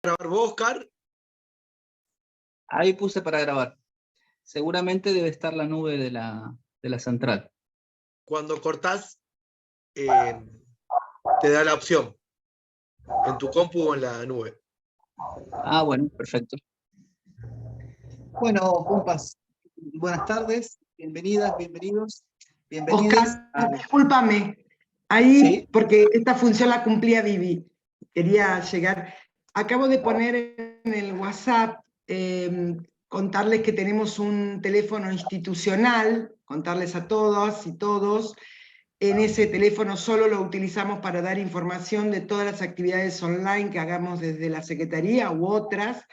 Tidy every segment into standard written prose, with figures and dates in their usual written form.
grabar vos, Oscar? Ahí puse para grabar. Seguramente debe estar la nube de la central. Cuando cortás, te da la opción. En tu compu o en la nube. Ah, bueno, perfecto. Bueno, compas, buenas tardes, bienvenidas, bienvenidos, bienvenides. Oscar, discúlpame, ahí, Sí. porque esta función la cumplía Vivi, quería llegar. Acabo de poner en el WhatsApp, contarles que tenemos un teléfono institucional, contarles a todas y todos. En ese teléfono solo lo utilizamos para dar información de todas las actividades online que hagamos desde la Secretaría u otras,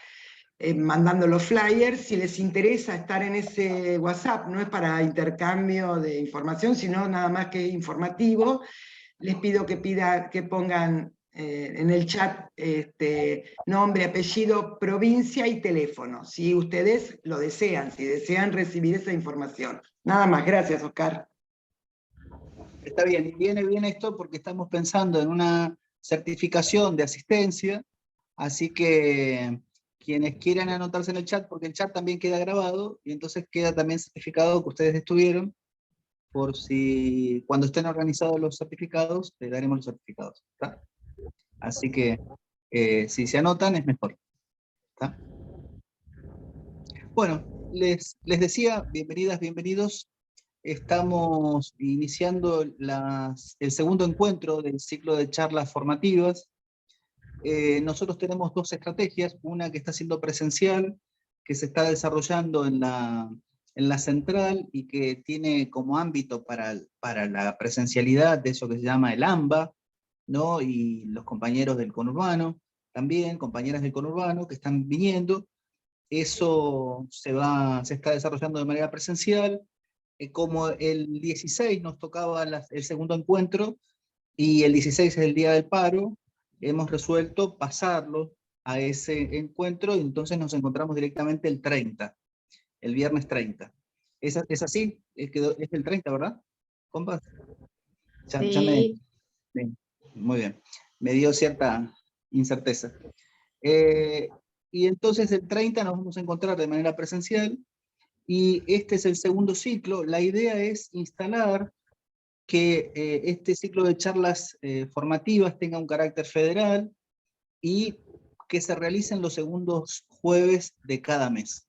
mandando los flyers. Si les interesa estar en ese WhatsApp, no es para intercambio de información, sino nada más que informativo, les pido que pongan en el chat nombre, apellido, provincia y teléfono, si ustedes lo desean, si desean recibir esa información. Nada más, gracias, Oscar. Está bien, y viene bien esto porque estamos pensando en una certificación de asistencia, así que quienes quieran anotarse en el chat, porque el chat también queda grabado, y entonces queda también certificado que ustedes estuvieron, por si cuando estén organizados los certificados, le daremos los certificados, ¿está? Así que si se anotan es mejor, ¿está? Bueno, les decía, bienvenidas, bienvenidos. Estamos iniciando el segundo encuentro del ciclo de charlas formativas. Nosotros tenemos dos estrategias, una que está siendo presencial, que se está desarrollando en la central y que tiene como ámbito para la presencialidad de eso que se llama el AMBA, ¿no? Y los compañeros del conurbano, también compañeras del conurbano que están viniendo. Eso se está desarrollando de manera presencial. Como el 16 nos tocaba el segundo encuentro, y el 16 es el día del paro, hemos resuelto pasarlo a ese encuentro, y entonces nos encontramos directamente el 30, el viernes 30. ¿Es así? Es el 30, ¿verdad? ¿Compas? Sí. Muy bien. Me dio cierta incerteza. Y entonces el 30 nos vamos a encontrar de manera presencial, y este es el segundo ciclo. La idea es instalar que este ciclo de charlas formativas tenga un carácter federal y que se realicen los segundos jueves de cada mes.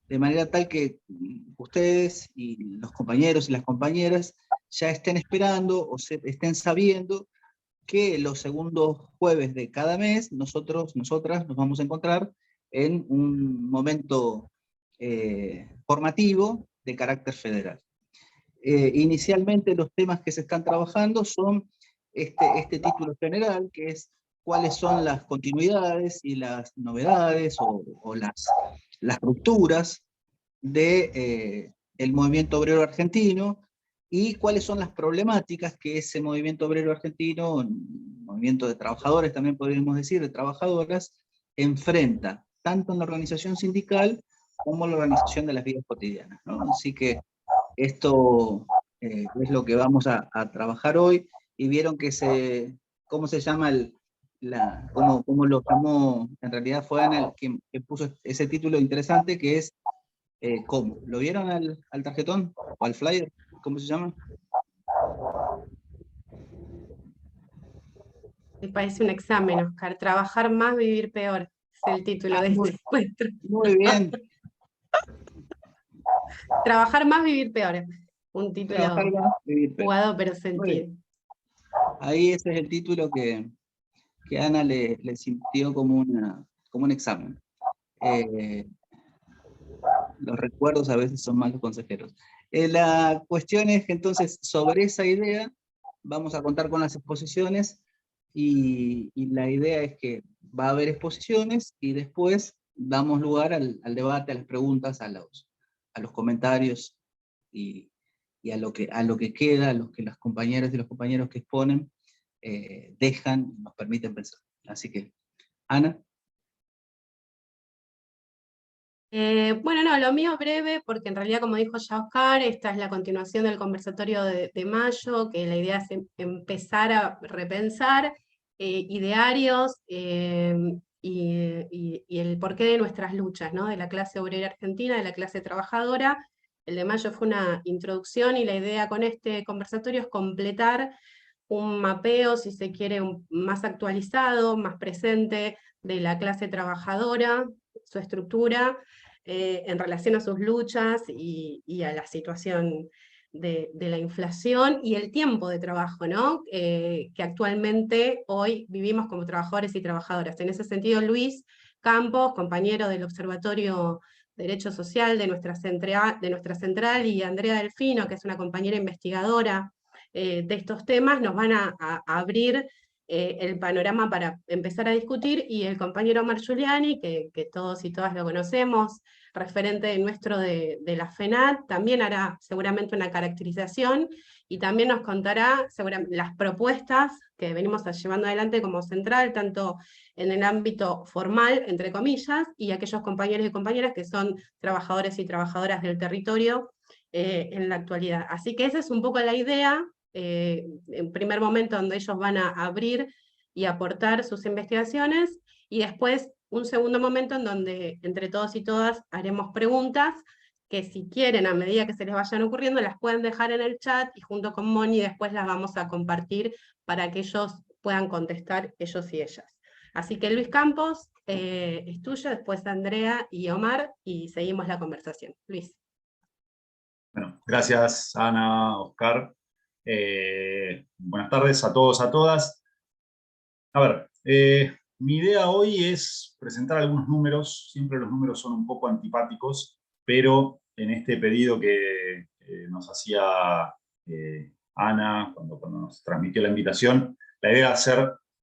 De manera tal que ustedes y los compañeros y las compañeras ya estén esperando o estén sabiendo que los segundos jueves de cada mes nosotras nos vamos a encontrar en un momento formativo de carácter federal. Inicialmente los temas que se están trabajando son este título general, que es cuáles son las continuidades y las novedades o las rupturas de el movimiento obrero argentino, y cuáles son las problemáticas que ese movimiento obrero argentino, movimiento de trabajadores también podríamos decir, de trabajadoras, enfrenta, tanto en la organización sindical como en la organización de las vidas cotidianas, ¿no? Así que esto es lo que vamos a trabajar hoy, y vieron que ¿cómo se llama cómo lo llamó? En realidad fue Ana el que puso ese título interesante, que es ¿cómo? ¿Lo vieron al tarjetón? ¿O al flyer? ¿Cómo se llama? Me parece un examen, Oscar. Trabajar más, vivir peor. Es el título de este encuentro. Muy bien. Trabajar más, vivir peor. Un título Trabajar más, vivir peor. jugado pero sentido. Ahí ese es el título que Ana le sintió como un examen. Los recuerdos a veces son malos consejeros. La cuestión es que entonces sobre esa idea vamos a contar con las exposiciones, y la idea es que va a haber exposiciones y después damos lugar al debate, a las preguntas, a los comentarios y a lo que queda, a lo que las compañeras y los compañeros que exponen dejan, nos permiten pensar. Así que, Ana. Bueno, no, lo mío breve, porque en realidad, como dijo ya Oscar, esta es la continuación del conversatorio de mayo, que la idea es empezar a repensar idearios, y el porqué de nuestras luchas, ¿no? De la clase obrera argentina, de la clase trabajadora. El de mayo fue una introducción y la idea con este conversatorio es completar un mapeo, si se quiere, más actualizado, más presente de la clase trabajadora, su estructura, en relación a sus luchas y a la situación de la inflación y el tiempo de trabajo, ¿no? Que actualmente hoy vivimos como trabajadores y trabajadoras. En ese sentido, Luis Campos, compañero del Observatorio Derecho Social de nuestra central, y Andrea Delfino, que es una compañera investigadora de estos temas, nos van a abrir el panorama para empezar a discutir, y el compañero Omar Giuliani, que todos y todas lo conocemos, referente nuestro de la FENAT, también hará seguramente una caracterización y también nos contará las propuestas que venimos llevando adelante como central, tanto en el ámbito formal, entre comillas, y aquellos compañeros y compañeras que son trabajadores y trabajadoras del territorio en la actualidad. Así que esa es un poco la idea, en primer momento donde ellos van a abrir y aportar sus investigaciones, y después un segundo momento en donde entre todos y todas haremos preguntas, que si quieren, a medida que se les vayan ocurriendo, las pueden dejar en el chat, y junto con Moni después las vamos a compartir para que ellos puedan contestar, ellos y ellas. Así que Luis Campos, es tuyo, después Andrea y Omar, y seguimos la conversación. Luis. Bueno, gracias Ana, Oscar. Buenas tardes a todos, a todas. A ver, mi idea hoy es presentar algunos números. Siempre los números son un poco antipáticos, pero en este pedido que nos hacía Ana cuando nos transmitió la invitación, la idea es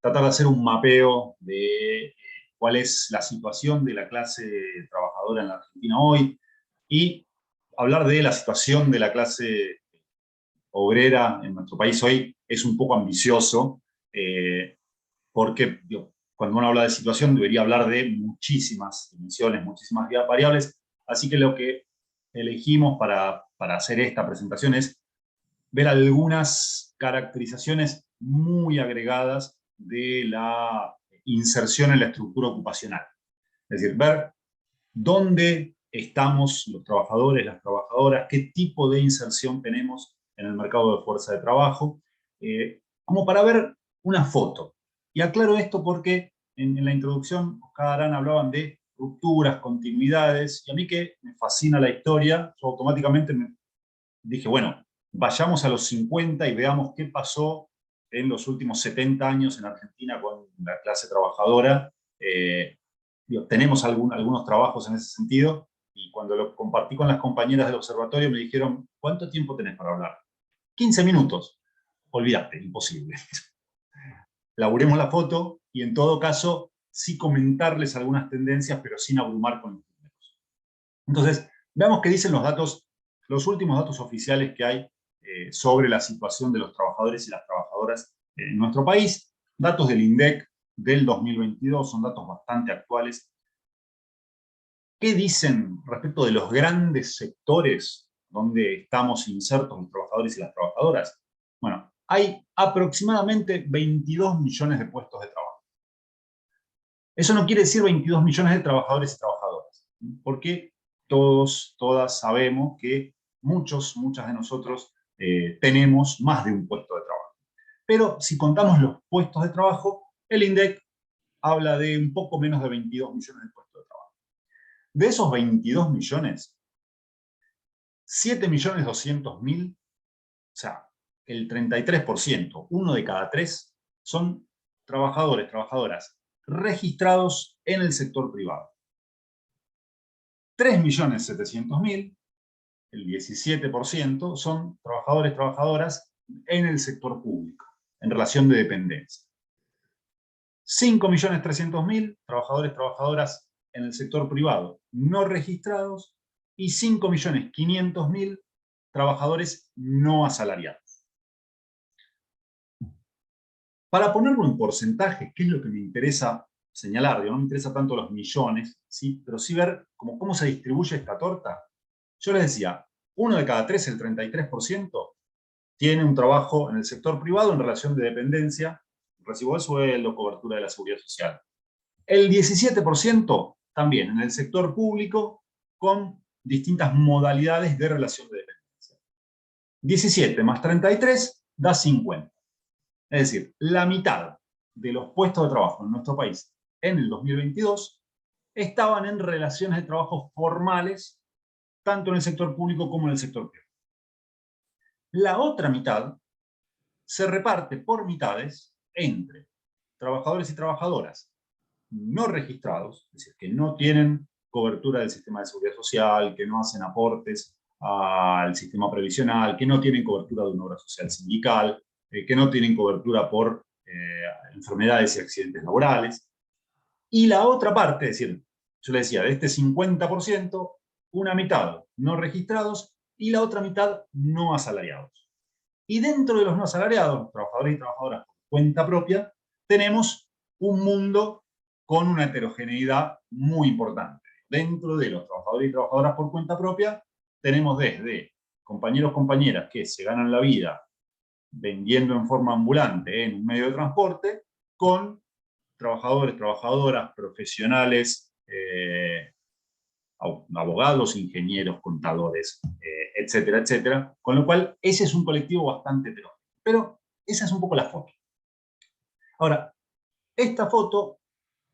tratar de hacer un mapeo de cuál es la situación de la clase trabajadora en la Argentina hoy, y hablar de la situación de la clase obrera en nuestro país hoy es un poco ambicioso, porque cuando uno habla de situación debería hablar de muchísimas dimensiones, muchísimas variables, así que lo que elegimos para hacer esta presentación es ver algunas caracterizaciones muy agregadas de la inserción en la estructura ocupacional. Es decir, ver dónde estamos los trabajadores, las trabajadoras, qué tipo de inserción tenemos en el mercado de fuerza de trabajo, como para ver una foto. Y aclaro esto porque en la introducción Oscar, Ana hablaban de rupturas, continuidades, y a mí que me fascina la historia, yo automáticamente me dije, bueno, vayamos a los 50 y veamos qué pasó en los últimos 70 años en Argentina con la clase trabajadora. Tenemos algunos trabajos en ese sentido, y cuando lo compartí con las compañeras del observatorio me dijeron, ¿cuánto tiempo tenés para hablar? 15 minutos. Olvídate, imposible. Laburemos la foto y en todo caso sí comentarles algunas tendencias, pero sin abrumar con los números. Entonces, veamos qué dicen los datos, los últimos datos oficiales que hay sobre la situación de los trabajadores y las trabajadoras en nuestro país. Datos del INDEC del 2022, son datos bastante actuales. ¿Qué dicen respecto de los grandes sectores donde estamos insertos los trabajadores y las trabajadoras? Bueno, hay aproximadamente 22 millones de puestos de trabajo. Eso no quiere decir 22 millones de trabajadores y trabajadoras, porque todas sabemos que muchas de nosotros tenemos más de un puesto de trabajo. Pero si contamos los puestos de trabajo, el INDEC habla de un poco menos de 22 millones de puestos de trabajo. De esos 22 millones, 7.200.000, o sea, el 33%, uno de cada tres, son trabajadores, trabajadoras registrados en el sector privado. 3.700.000, el 17%, son trabajadores, trabajadoras en el sector público, en relación de dependencia. 5.300.000 trabajadores, trabajadoras en el sector privado no registrados, y 5.500.000 trabajadores no asalariados. Para ponerlo en porcentaje, ¿qué es lo que me interesa señalar? No me interesa tanto los millones, ¿sí? Pero sí ver cómo se distribuye esta torta. Yo les decía, uno de cada tres, el 33%, tiene un trabajo en el sector privado en relación de dependencia, recibo de sueldo, cobertura de la seguridad social. El 17% también en el sector público con distintas modalidades de relación de dependencia. 17 más 33 da 50. Es decir, la mitad de los puestos de trabajo en nuestro país en el 2022 estaban en relaciones de trabajo formales, tanto en el sector público como en el sector privado. La otra mitad se reparte por mitades entre trabajadores y trabajadoras no registrados, es decir, que no tienen cobertura del sistema de seguridad social, que no hacen aportes al sistema previsional, que no tienen cobertura de una obra social sindical, que no tienen cobertura por enfermedades y accidentes laborales. Y la otra parte, es decir, yo le decía, de este 50%, una mitad no registrados y la otra mitad no asalariados. Y dentro de los no asalariados, trabajadores y trabajadoras por cuenta propia, tenemos un mundo con una heterogeneidad muy importante. Dentro de los trabajadores y trabajadoras por cuenta propia, tenemos desde compañeros, compañeras que se ganan la vida vendiendo en forma ambulante en un medio de transporte, con trabajadores, trabajadoras, profesionales, abogados, ingenieros, contadores, etcétera, etcétera. Con lo cual, ese es un colectivo bastante heterogéneo. Pero esa es un poco la foto. Ahora, esta foto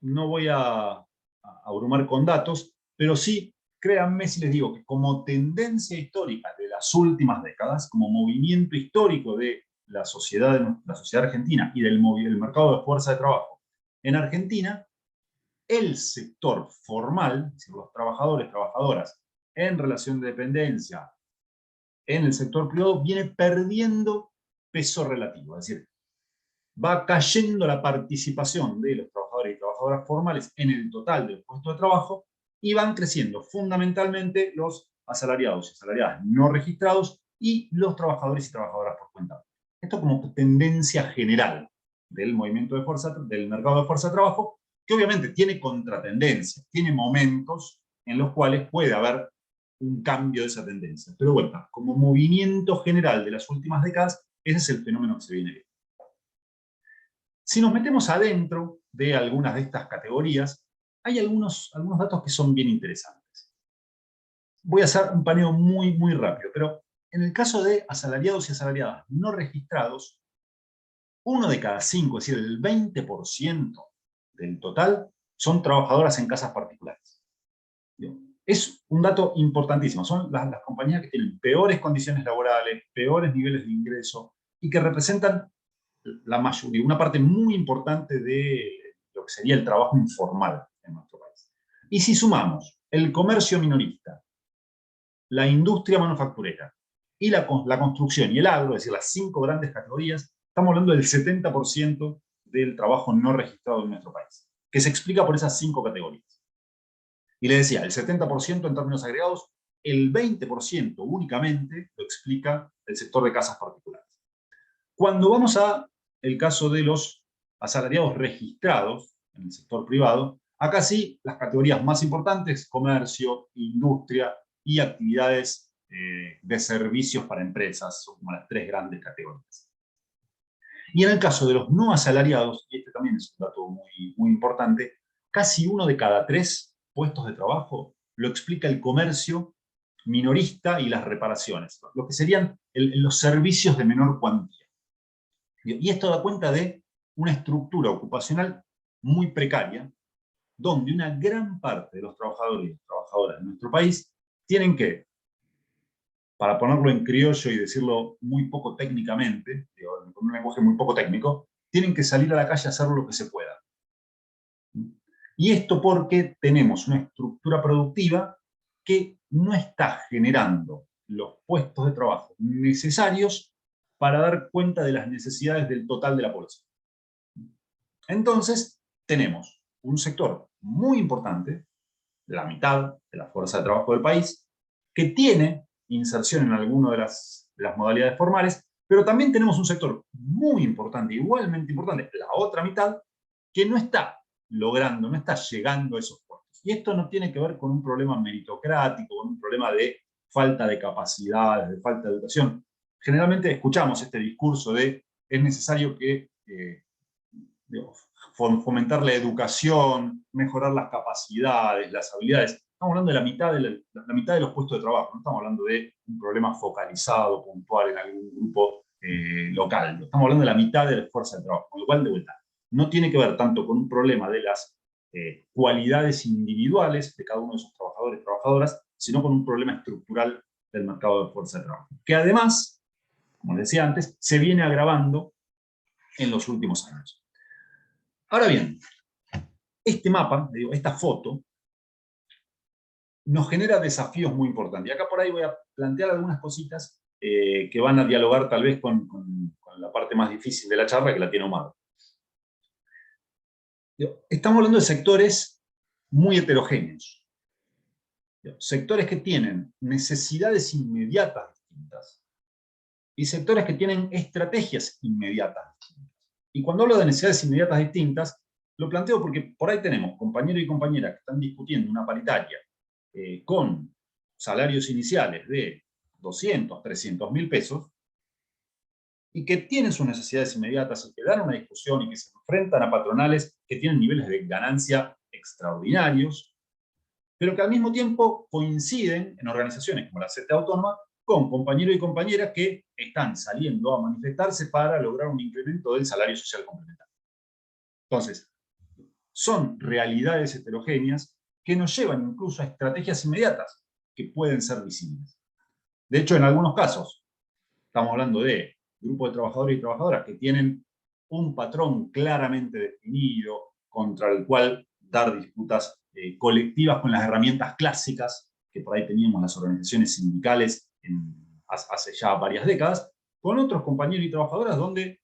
no voy a abrumar con datos, pero sí, créanme si les digo que como tendencia histórica de las últimas décadas, como movimiento histórico de la sociedad argentina y del mercado de fuerza de trabajo en Argentina, el sector formal, es decir, los trabajadores, trabajadoras en relación de dependencia en el sector privado, viene perdiendo peso relativo. Es decir, va cayendo la participación de los trabajadores y trabajadoras formales en el total del puesto de trabajo y van creciendo fundamentalmente los asalariados y asalariadas no registrados y los trabajadores y trabajadoras por cuenta. Esto como tendencia general del movimiento de fuerza, del mercado de fuerza de trabajo, que obviamente tiene contratendencias, tiene momentos en los cuales puede haber un cambio de esa tendencia. Pero bueno, como movimiento general de las últimas décadas, ese es el fenómeno que se viene viendo. Si nos metemos adentro de algunas de estas categorías, hay algunos datos que son bien interesantes. Voy a hacer un paneo muy rápido, pero en el caso de asalariados y asalariadas no registrados, 1 de cada 5, es decir, el 20% del total, son trabajadoras en casas particulares. Es un dato importantísimo. Son las compañías que tienen peores condiciones laborales, peores niveles de ingreso y que representan la mayoría, una parte muy importante de lo que sería el trabajo informal en nuestro país. Y si sumamos el comercio minorista, la industria manufacturera y la construcción y el agro, es decir, las 5 grandes categorías, estamos hablando del 70% del trabajo no registrado en nuestro país, que se explica por esas 5 categorías. Y le decía, el 70% en términos agregados, el 20% únicamente lo explica el sector de casas particulares. Cuando vamos a el caso de los asalariados registrados en el sector privado, acá sí, las categorías más importantes, comercio, industria y actividades de servicios para empresas, son como las 3 grandes categorías. Y en el caso de los no asalariados, y este también es un dato muy importante, casi 1 de cada 3 puestos de trabajo lo explica el comercio minorista y las reparaciones, lo que serían los servicios de menor cuantía. Y esto da cuenta de una estructura ocupacional muy precaria, donde una gran parte de los trabajadores y trabajadoras de nuestro país tienen que, para ponerlo en criollo y decirlo muy poco técnicamente, con un lenguaje muy poco técnico, tienen que salir a la calle a hacer lo que se pueda. Y esto porque tenemos una estructura productiva que no está generando los puestos de trabajo necesarios para dar cuenta de las necesidades del total de la población. Entonces, tenemos un sector muy importante, la mitad de la fuerza de trabajo del país, que tiene inserción en alguna de las modalidades formales, pero también tenemos un sector muy importante, igualmente importante, la otra mitad, que no está logrando, no está llegando a esos puestos. Y esto no tiene que ver con un problema meritocrático, con un problema de falta de capacidades, de falta de educación. Generalmente escuchamos este discurso de es necesario que fomentar la educación, mejorar las capacidades, las habilidades. Estamos hablando de la mitad de los puestos de trabajo, no estamos hablando de un problema focalizado, puntual en algún grupo local. Estamos hablando de la mitad de la fuerza de trabajo, con lo cual, de vuelta, no tiene que ver tanto con un problema de las cualidades individuales de cada uno de esos trabajadores y trabajadoras, sino con un problema estructural del mercado de fuerza de trabajo, que además, como les decía antes, se viene agravando en los últimos años. Ahora bien, este mapa, esta foto, nos genera desafíos muy importantes. Y acá por ahí voy a plantear algunas cositas que van a dialogar tal vez con la parte más difícil de la charla, que la tiene Omar. Estamos hablando de sectores muy heterogéneos. Sectores que tienen necesidades inmediatas distintas y sectores que tienen estrategias inmediatas distintas. Y cuando hablo de necesidades inmediatas distintas, lo planteo porque por ahí tenemos compañeros y compañeras que están discutiendo una paritaria con salarios iniciales de 200, 300 mil pesos, y que tienen sus necesidades inmediatas y que dan una discusión y que se enfrentan a patronales que tienen niveles de ganancia extraordinarios, pero que al mismo tiempo coinciden en organizaciones como la CTA Autónoma con compañeros y compañeras que están saliendo a manifestarse para lograr un incremento del salario social complementario. Entonces, son realidades heterogéneas que nos llevan incluso a estrategias inmediatas que pueden ser visibles. De hecho, en algunos casos, estamos hablando de grupos de trabajadores y trabajadoras que tienen un patrón claramente definido contra el cual dar disputas colectivas con las herramientas clásicas que por ahí teníamos las organizaciones sindicales hace ya varias décadas, con otros compañeros y trabajadoras donde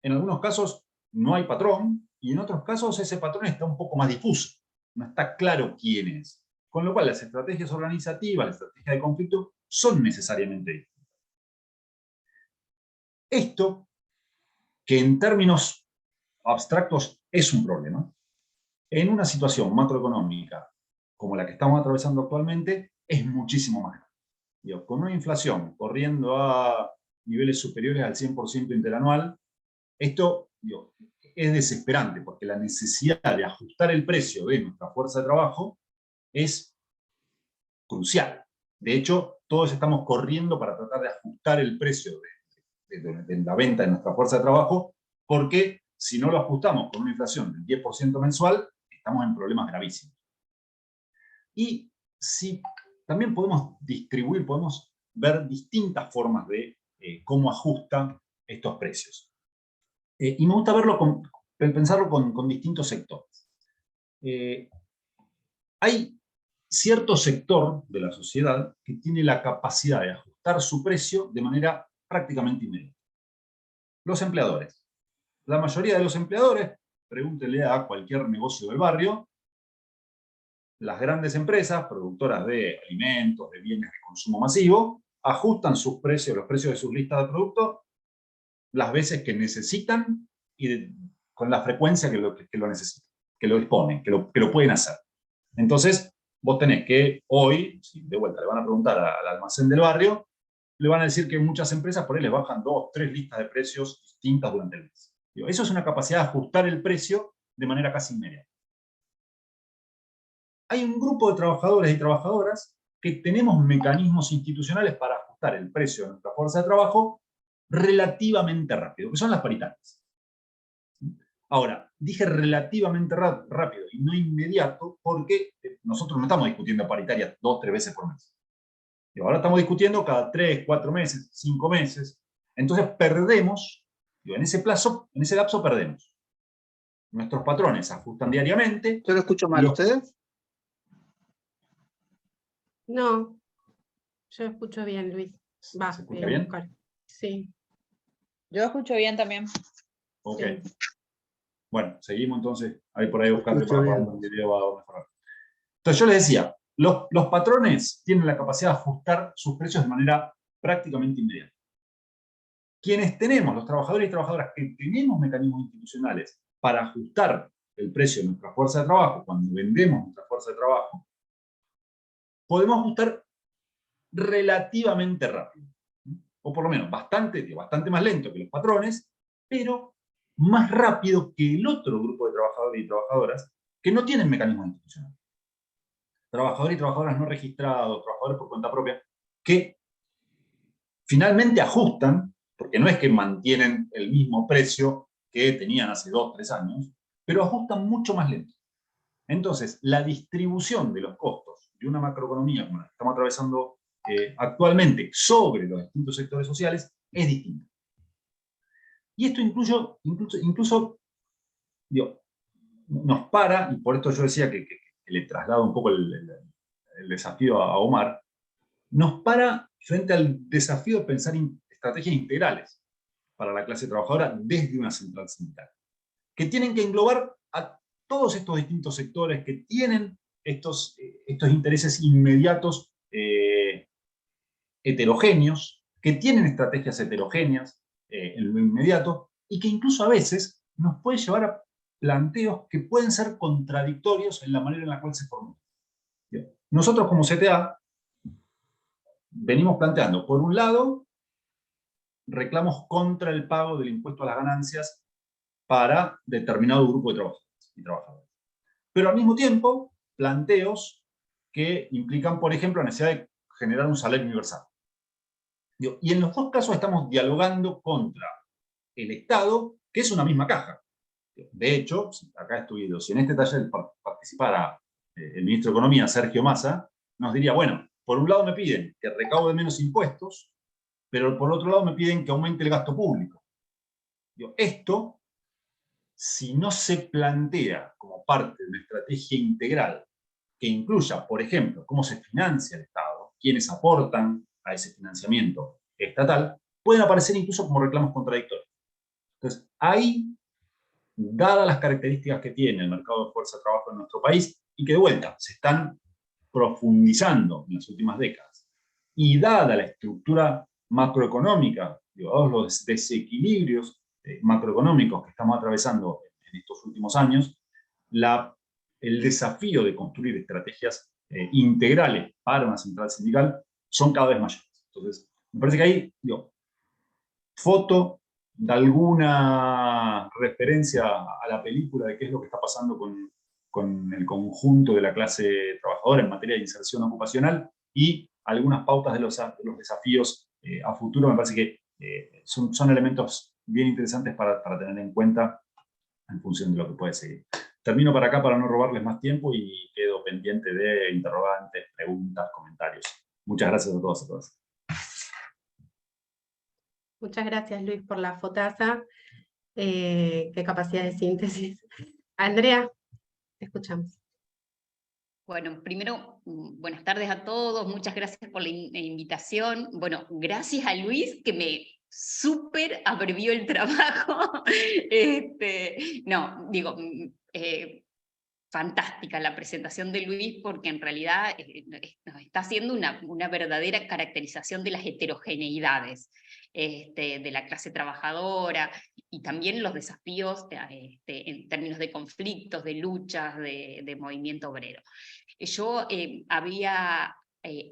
en algunos casos no hay patrón y en otros casos ese patrón está un poco más difuso, no está claro quién es. Con lo cual las estrategias organizativas, las estrategias de conflicto son necesariamente distintas. Esto, que en términos abstractos es un problema, en una situación macroeconómica como la que estamos atravesando actualmente, es muchísimo más grande. Con una inflación corriendo a niveles superiores al 100% interanual, esto es desesperante, porque la necesidad de ajustar el precio de nuestra fuerza de trabajo es crucial. De hecho, todos estamos corriendo para tratar de ajustar el precio de la venta de nuestra fuerza de trabajo, porque si no lo ajustamos con una inflación del 10% mensual, estamos en problemas gravísimos. Y si también podemos distribuir, podemos ver distintas formas de cómo ajustan estos precios. Y me gusta pensarlo con distintos sectores. Hay cierto sector de la sociedad que tiene la capacidad de ajustar su precio de manera prácticamente inmediata. Los empleadores. La mayoría de los empleadores, pregúntele a cualquier negocio del barrio, las grandes empresas, productoras de alimentos, de bienes de consumo masivo, ajustan sus precios, los precios de sus listas de productos, las veces que necesitan y con la frecuencia que lo necesitan, que lo disponen, que lo pueden hacer. Entonces, vos tenés que hoy, si de vuelta le van a preguntar al almacén del barrio, le van a decir que muchas empresas por ahí les bajan 2, 3 listas de precios distintas durante el mes. Eso es una capacidad de ajustar el precio de manera casi inmediata. Hay un grupo de trabajadores y trabajadoras que tenemos mecanismos institucionales para ajustar el precio de nuestra fuerza de trabajo relativamente rápido, que son las paritarias. Ahora, dije relativamente rápido y no inmediato porque nosotros no estamos discutiendo paritarias 2, 3 veces por mes. Y ahora estamos discutiendo cada 3, 4 meses, 5 meses. Entonces perdemos, en ese lapso perdemos. Nuestros patrones ajustan diariamente. Yo lo escucho mal, ¿ustedes? No, yo escucho bien, Luis. Va, ¿Se escucha bien? Oscar. Sí. Yo escucho bien también. Ok. Sí. Bueno, seguimos entonces. Ahí por ahí buscando Escucho bien. el video va a mejorar. Entonces yo les decía, los patrones tienen la capacidad de ajustar sus precios de manera prácticamente inmediata. Quienes tenemos, los trabajadores y trabajadoras que tenemos mecanismos institucionales para ajustar el precio de nuestra fuerza de trabajo, cuando vendemos nuestra fuerza de trabajo, podemos ajustar relativamente rápido. O por lo menos bastante más lento que los patrones, pero más rápido que el otro grupo de trabajadores y trabajadoras que no tienen mecanismos institucionales. Trabajadores y trabajadoras no registrados, trabajadores por cuenta propia, que finalmente ajustan, porque no es que mantienen el mismo precio que tenían hace 2 o 3 años, pero ajustan mucho más lento. Entonces, la distribución de los costos de una macroeconomía como la que estamos atravesando actualmente sobre los distintos sectores sociales es distinta. Y esto incluso digo, nos para, y por esto yo decía que le traslado un poco el desafío a Omar, nos para frente al desafío de pensar estrategias integrales para la clase trabajadora desde una central sindical, que tienen que englobar a todos estos distintos sectores que tienen estos intereses inmediatos heterogéneos, que tienen estrategias heterogéneas en lo inmediato, y que incluso a veces nos puede llevar a planteos que pueden ser contradictorios en la manera en la cual se formulan. Nosotros como CTA venimos planteando, por un lado, reclamos contra el pago del impuesto a las ganancias para determinado grupo de trabajadores y trabajadoras. Pero al mismo tiempo, planteos que implican, por ejemplo, la necesidad de generar un salario universal. Y en los dos casos estamos dialogando contra el Estado, que es una misma caja. De hecho, acá estuve, si en este taller participara el ministro de Economía, Sergio Massa, nos diría, bueno, por un lado me piden que recaude menos impuestos, pero por otro lado me piden que aumente el gasto público. Esto, si no se plantea como parte de una estrategia integral que incluya, por ejemplo, cómo se financia el Estado, quiénes aportan a ese financiamiento estatal, pueden aparecer incluso como reclamos contradictorios. Entonces, ahí, dadas las características que tiene el mercado de fuerza de trabajo en nuestro país, y que de vuelta se están profundizando en las últimas décadas, y dada la estructura macroeconómica, dados los desequilibrios macroeconómicos que estamos atravesando en estos últimos años, el desafío de construir estrategias integrales para una central sindical son cada vez mayores. Entonces, me parece que ahí, foto de alguna referencia a la película de qué es lo que está pasando con el conjunto de la clase trabajadora en materia de inserción ocupacional, y algunas pautas de los desafíos a futuro. Me parece que son elementos bien interesantes para tener en cuenta en función de lo que puede seguir. Termino para acá para no robarles más tiempo y quedo pendiente de interrogantes, preguntas, comentarios. Muchas gracias a todos y a todas. Muchas gracias, Luis, por la fotaza. Qué capacidad de síntesis. Andrea, te escuchamos. Bueno, primero, buenas tardes a todos, muchas gracias por la invitación. Bueno, gracias a Luis, que me súper abrevió el trabajo. Fantástica la presentación de Luis, porque en realidad nos está haciendo una verdadera caracterización de las heterogeneidades de la clase trabajadora, y también los desafíos en términos de conflictos, de luchas, de movimiento obrero. Yo había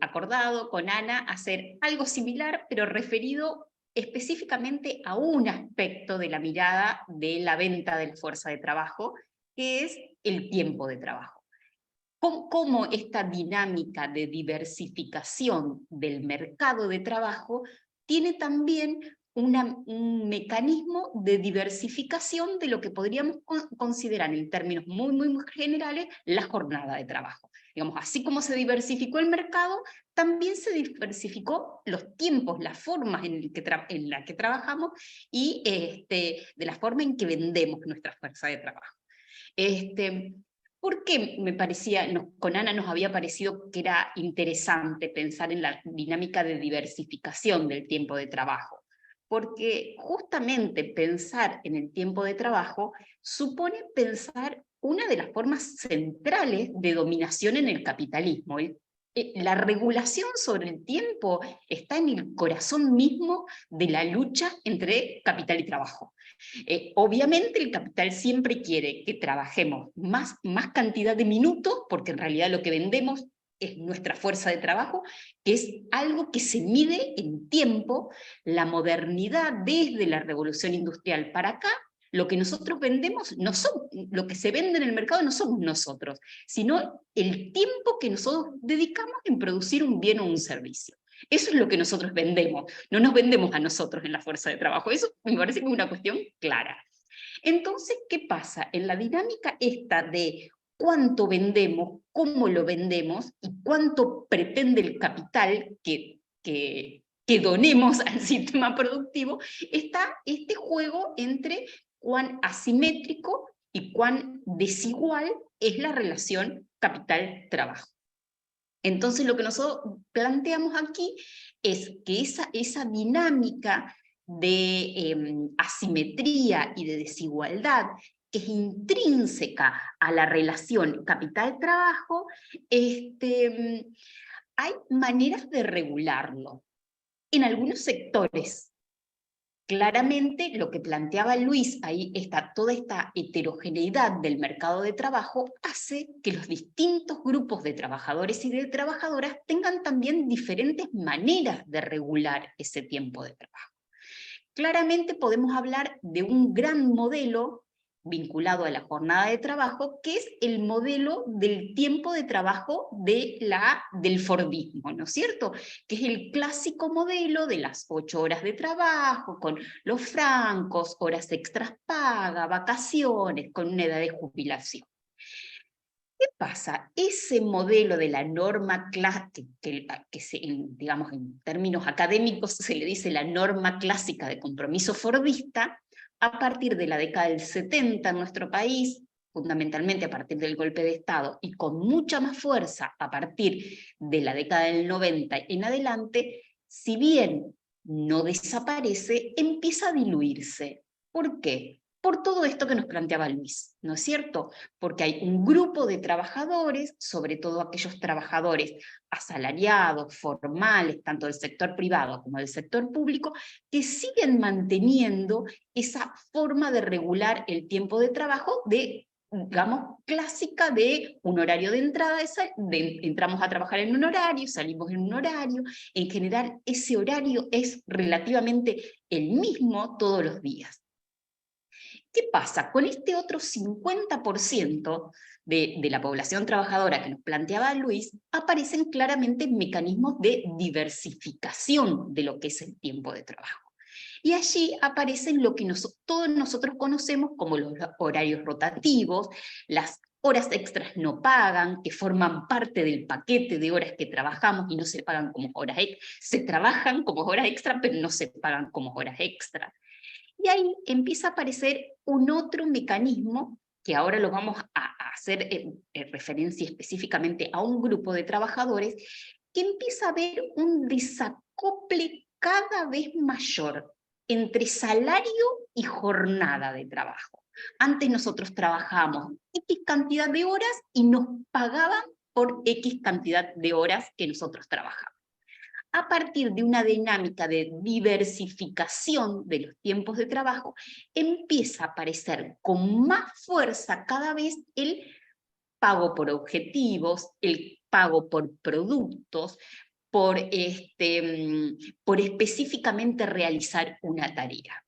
acordado con Ana hacer algo similar, pero referido específicamente a un aspecto de la mirada de la venta de la fuerza de trabajo, que es el tiempo de trabajo. Cómo esta dinámica de diversificación del mercado de trabajo tiene también un mecanismo de diversificación de lo que podríamos considerar en términos muy, muy generales la jornada de trabajo. Digamos, así como se diversificó el mercado, también se diversificó los tiempos, las formas en las que trabajamos, y de la forma en que vendemos nuestra fuerza de trabajo. ¿Por qué me parecía, con Ana nos había parecido que era interesante pensar en la dinámica de diversificación del tiempo de trabajo? Porque justamente pensar en el tiempo de trabajo supone pensar una de las formas centrales de dominación en el capitalismo. La regulación sobre el tiempo está en el corazón mismo de la lucha entre capital y trabajo. Obviamente el capital siempre quiere que trabajemos más cantidad de minutos, porque en realidad lo que vendemos es nuestra fuerza de trabajo, que es algo que se mide en tiempo. La modernidad desde la revolución industrial para acá Lo que nosotros vendemos, lo que se vende en el mercado no somos nosotros, sino el tiempo que nosotros dedicamos en producir un bien o un servicio. Eso es lo que nosotros vendemos, no nos vendemos a nosotros en la fuerza de trabajo. Eso me parece que es una cuestión clara. Entonces, ¿qué pasa? En la dinámica esta de cuánto vendemos, cómo lo vendemos y cuánto pretende el capital que donemos al sistema productivo, está este juego entre cuán asimétrico y cuán desigual es la relación capital-trabajo. Entonces lo que nosotros planteamos aquí es que esa dinámica de asimetría y de desigualdad que es intrínseca a la relación capital-trabajo, hay maneras de regularlo. En algunos sectores, claramente lo que planteaba Luis, ahí está toda esta heterogeneidad del mercado de trabajo, hace que los distintos grupos de trabajadores y de trabajadoras tengan también diferentes maneras de regular ese tiempo de trabajo. Claramente podemos hablar de un gran modelo vinculado a la jornada de trabajo, que es el modelo del tiempo de trabajo del Fordismo, ¿no es cierto? Que es el clásico modelo de las 8 horas de trabajo, con los francos, horas extras pagas, vacaciones, con una edad de jubilación. ¿Qué pasa? Ese modelo de la norma clásica, digamos, en términos académicos se le dice la norma clásica de compromiso fordista, a partir de la década del 70 en nuestro país, fundamentalmente a partir del golpe de Estado, y con mucha más fuerza a partir de la década del 90 en adelante, si bien no desaparece, empieza a diluirse. ¿Por qué? Por todo esto que nos planteaba Luis, ¿no es cierto? Porque hay un grupo de trabajadores, sobre todo aquellos trabajadores asalariados, formales, tanto del sector privado como del sector público, que siguen manteniendo esa forma de regular el tiempo de trabajo digamos, clásica de un horario de entrada, entramos a trabajar en un horario, salimos en un horario. En general, ese horario es relativamente el mismo todos los días. ¿Qué pasa? Con este otro 50% de la población trabajadora que nos planteaba Luis, aparecen claramente mecanismos de diversificación de lo que es el tiempo de trabajo. Y allí aparecen lo que todos nosotros conocemos como los horarios rotativos, las horas extras no pagan, que forman parte del paquete de horas que trabajamos y no se pagan como horas extras. Se trabajan como horas extras, pero no se pagan como horas extras. Y ahí empieza a aparecer un otro mecanismo, que ahora lo vamos a hacer referencia específicamente a un grupo de trabajadores, que empieza a haber un desacople cada vez mayor entre salario y jornada de trabajo. Antes nosotros trabajábamos X cantidad de horas y nos pagaban por X cantidad de horas que nosotros trabajábamos. A partir de una dinámica de diversificación de los tiempos de trabajo, empieza a aparecer con más fuerza cada vez el pago por objetivos, el pago por productos, por específicamente realizar una tarea.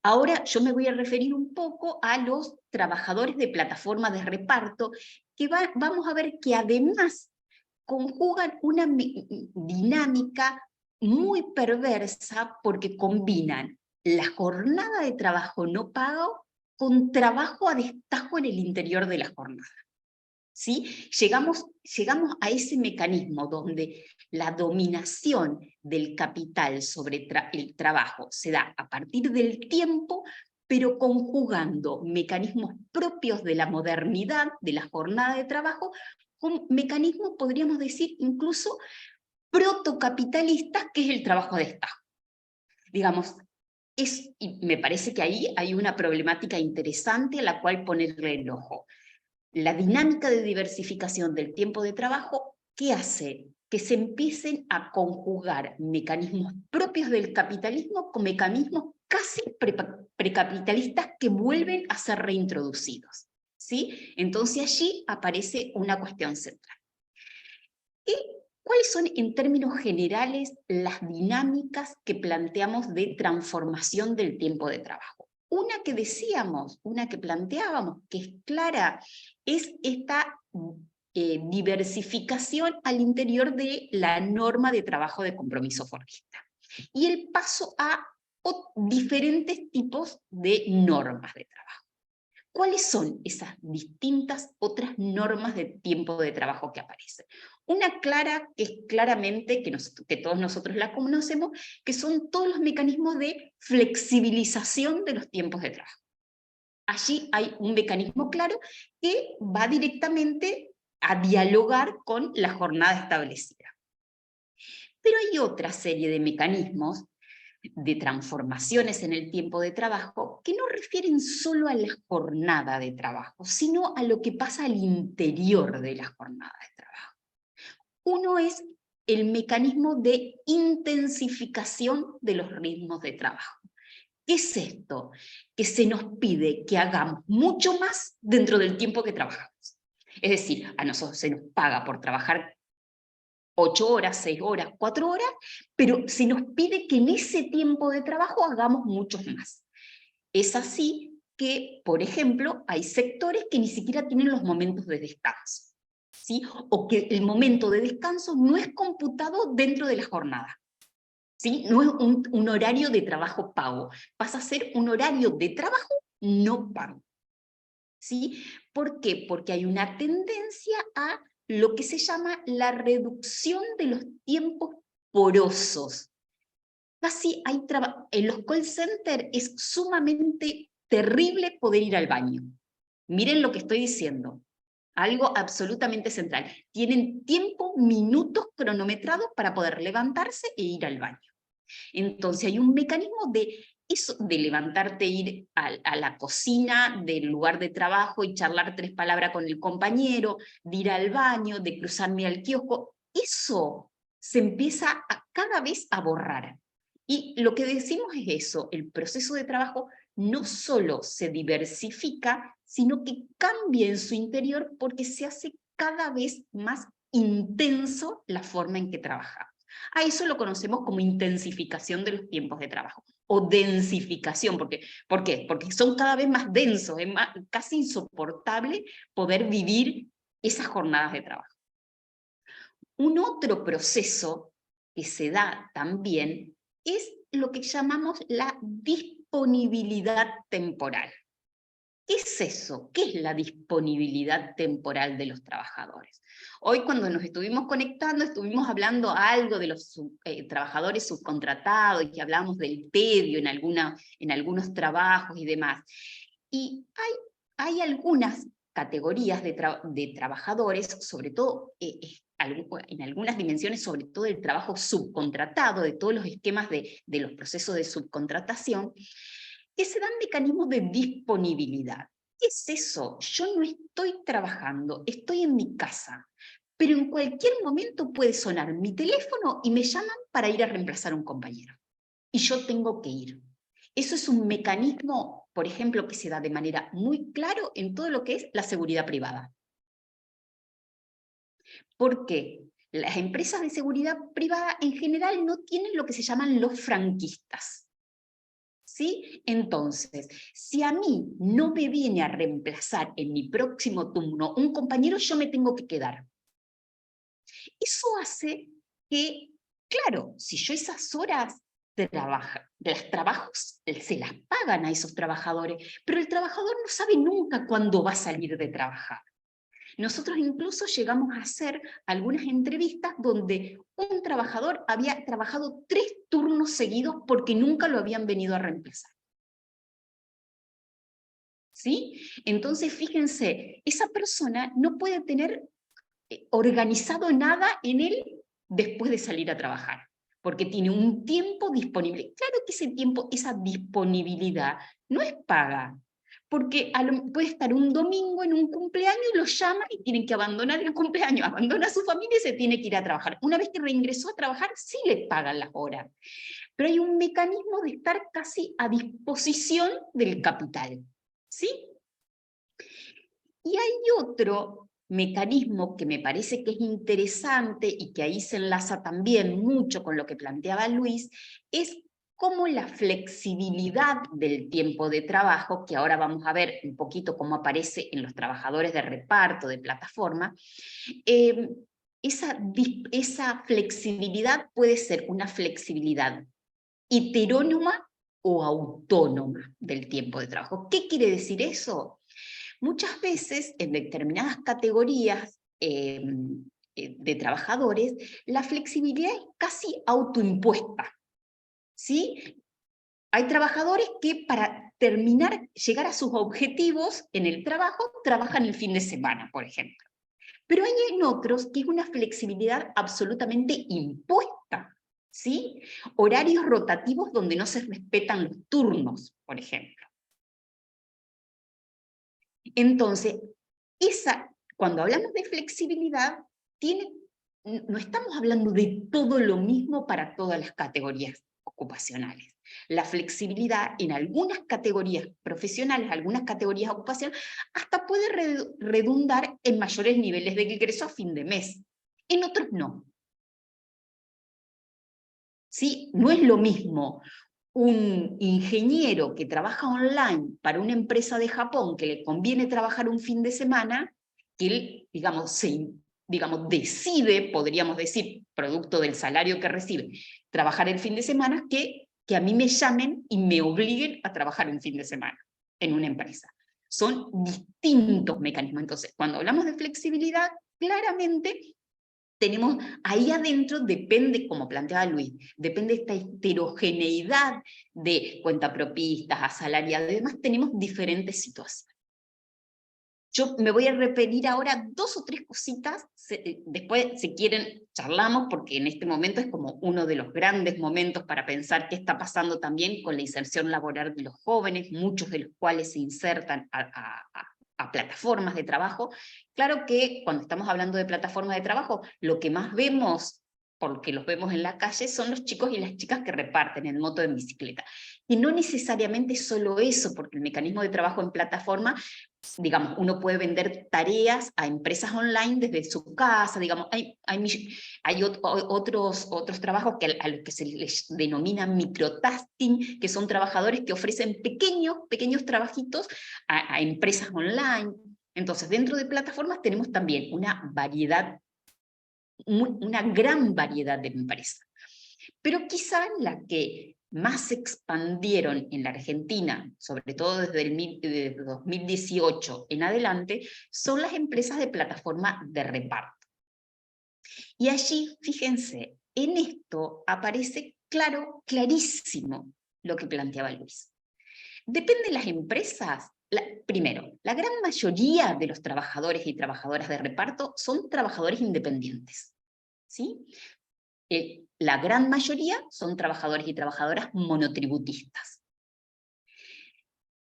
Ahora yo me voy a referir un poco a los trabajadores de plataformas de reparto, que vamos a ver que además conjugan una dinámica muy perversa porque combinan la jornada de trabajo no pago con trabajo a destajo en el interior de la jornada. ¿Sí? Llegamos a ese mecanismo donde la dominación del capital sobre el trabajo se da a partir del tiempo, pero conjugando mecanismos propios de la modernidad, de la jornada de trabajo, con mecanismos, podríamos decir, incluso protocapitalistas, que es el trabajo a destajo. Digamos, y me parece que ahí hay una problemática interesante a la cual ponerle el ojo. La dinámica de diversificación del tiempo de trabajo, ¿qué hace? Que se empiecen a conjugar mecanismos propios del capitalismo con mecanismos casi precapitalistas que vuelven a ser reintroducidos. ¿Sí? Entonces allí aparece una cuestión central. ¿Y cuáles son en términos generales las dinámicas que planteamos de transformación del tiempo de trabajo? Una que decíamos, una que planteábamos, que es clara, es esta diversificación al interior de la norma de trabajo de compromiso formalista. Y el paso a diferentes tipos de normas de trabajo. ¿Cuáles son esas distintas otras normas de tiempo de trabajo que aparecen? Una clara, que es claramente, que todos nosotros la conocemos, que son todos los mecanismos de flexibilización de los tiempos de trabajo. Allí hay un mecanismo claro que va directamente a dialogar con la jornada establecida. Pero hay otra serie de mecanismos de transformaciones en el tiempo de trabajo que no refieren solo a la jornada de trabajo, sino a lo que pasa al interior de la jornada de trabajo. Uno es el mecanismo de intensificación de los ritmos de trabajo. ¿Qué es esto? Que se nos pide que hagamos mucho más dentro del tiempo que trabajamos. Es decir, a nosotros se nos paga por trabajar 8 horas, 6 horas, 4 horas, pero se nos pide que en ese tiempo de trabajo hagamos muchos más. Es así que, por ejemplo, hay sectores que ni siquiera tienen los momentos de descanso, ¿sí? O que el momento de descanso no es computado dentro de la jornada, ¿sí? No es un horario de trabajo pago, pasa a ser un horario de trabajo no pago, ¿sí? ¿Por qué? Porque hay una tendencia a lo que se llama la reducción de los tiempos porosos. Casi hay en los call centers es sumamente terrible poder ir al baño. Miren lo que estoy diciendo. Algo absolutamente central. Tienen tiempo, minutos cronometrados para poder levantarse e ir al baño. Entonces hay un mecanismo de eso, de levantarte e ir a la cocina del lugar de trabajo y charlar 3 palabras con el compañero, de ir al baño, de cruzarme al kiosco. Eso se empieza a cada vez a borrar. Y lo que decimos es eso, el proceso de trabajo no solo se diversifica, sino que cambia en su interior porque se hace cada vez más intenso la forma en que trabajamos. A eso lo conocemos como intensificación de los tiempos de trabajo, o densificación. ¿Por qué? Porque son cada vez más densos, es casi insoportable poder vivir esas jornadas de trabajo. Un otro proceso que se da también es lo que llamamos la disponibilidad temporal. ¿Qué es eso? ¿Qué es la disponibilidad temporal de los trabajadores? Hoy cuando nos estuvimos conectando, estuvimos hablando algo de los trabajadores subcontratados y que hablamos del tedio en algunos trabajos y demás. Y hay algunas categorías de trabajadores, sobre todo en algunas dimensiones, sobre todo el trabajo subcontratado, de todos los esquemas de los procesos de subcontratación, que se dan mecanismos de disponibilidad. ¿Qué es eso? Yo no estoy trabajando, estoy en mi casa, pero en cualquier momento puede sonar mi teléfono y me llaman para ir a reemplazar a un compañero. Y yo tengo que ir. Eso es un mecanismo, por ejemplo, que se da de manera muy clara en todo lo que es la seguridad privada. ¿Por qué? Las empresas de seguridad privada en general no tienen lo que se llaman los franquistas. ¿Sí? Entonces, si a mí no me viene a reemplazar en mi próximo turno un compañero, yo me tengo que quedar. Eso hace que, claro, si yo esas horas las trabajos, se las pagan a esos trabajadores, pero el trabajador no sabe nunca cuándo va a salir de trabajar. Nosotros incluso llegamos a hacer algunas entrevistas donde un trabajador había trabajado 3 turnos seguidos porque nunca lo habían venido a reemplazar. ¿Sí? Entonces, fíjense, esa persona no puede tener organizado nada en él después de salir a trabajar, porque tiene un tiempo disponible. Claro que ese tiempo, esa disponibilidad, no es paga. Porque puede estar un domingo en un cumpleaños y lo llaman y tienen que abandonar el cumpleaños, abandona a su familia y se tiene que ir a trabajar. Una vez que reingresó a trabajar, sí le pagan las horas. Pero hay un mecanismo de estar casi a disposición del capital, ¿sí? Y hay otro mecanismo que me parece que es interesante y que ahí se enlaza también mucho con lo que planteaba Luis, es como la flexibilidad del tiempo de trabajo, que ahora vamos a ver un poquito cómo aparece en los trabajadores de reparto, de plataforma, esa flexibilidad puede ser una flexibilidad heterónoma o autónoma del tiempo de trabajo. ¿Qué quiere decir eso? Muchas veces en determinadas categorías de trabajadores, la flexibilidad es casi autoimpuesta, ¿sí? Hay trabajadores que para llegar a sus objetivos en el trabajo, trabajan el fin de semana, por ejemplo. Pero hay en otros que es una flexibilidad absolutamente impuesta, ¿sí? Horarios rotativos donde no se respetan los turnos, por ejemplo. Entonces, cuando hablamos de flexibilidad, no estamos hablando de todo lo mismo para todas las categorías ocupacionales. La flexibilidad en algunas categorías profesionales, algunas categorías ocupacionales, hasta puede redundar en mayores niveles de ingreso a fin de mes. En otros no. ¿Sí? No es lo mismo un ingeniero que trabaja online para una empresa de Japón que le conviene trabajar un fin de semana, que él, digamos, decide, podríamos decir, producto del salario que recibe, trabajar el fin de semana, que a mí me llamen y me obliguen a trabajar un fin de semana en una empresa. Son distintos mecanismos. Entonces, cuando hablamos de flexibilidad, claramente tenemos ahí adentro, depende, como planteaba Luis, depende de esta heterogeneidad de cuentapropistas, asalariados y demás, tenemos diferentes situaciones. Yo me voy a referir ahora a 2 o 3 cositas, después si quieren charlamos, porque en este momento es como uno de los grandes momentos para pensar qué está pasando también con la inserción laboral de los jóvenes, muchos de los cuales se insertan a plataformas de trabajo. Claro que cuando estamos hablando de plataformas de trabajo, lo que más vemos, porque los vemos en la calle, son los chicos y las chicas que reparten en moto, en bicicleta. Y no necesariamente solo eso, porque el mecanismo de trabajo en plataforma, digamos, uno puede vender tareas a empresas online desde su casa, digamos, hay otros trabajos a los que se les denomina microtasking, que son trabajadores que ofrecen pequeños trabajitos a empresas online. Entonces, dentro de plataformas tenemos también una gran variedad de empresas. Pero quizá la que más se expandieron en la Argentina, sobre todo desde 2018 en adelante, son las empresas de plataforma de reparto. Y allí, fíjense, en esto aparece clarísimo lo que planteaba Luis. Depende de las empresas. Primero, la gran mayoría de los trabajadores y trabajadoras de reparto son trabajadores independientes, ¿sí? La gran mayoría son trabajadores y trabajadoras monotributistas.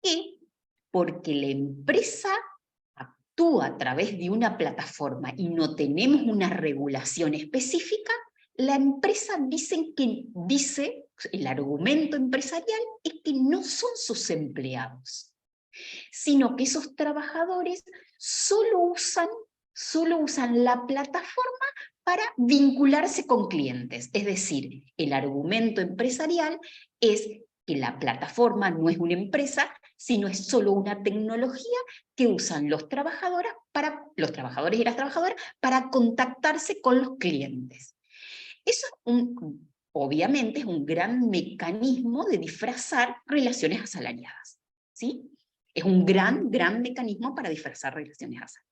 Y porque la empresa actúa a través de una plataforma y no tenemos una regulación específica, la empresa dice, el argumento empresarial es que no son sus empleados, sino que esos trabajadores solo usan la plataforma para vincularse con clientes. Es decir, el argumento empresarial es que la plataforma no es una empresa, sino es solo una tecnología que usan los trabajadores y las trabajadoras para contactarse con los clientes. Eso obviamente es un gran mecanismo de disfrazar relaciones asalariadas, ¿sí? Es un gran mecanismo para disfrazar relaciones asalariadas.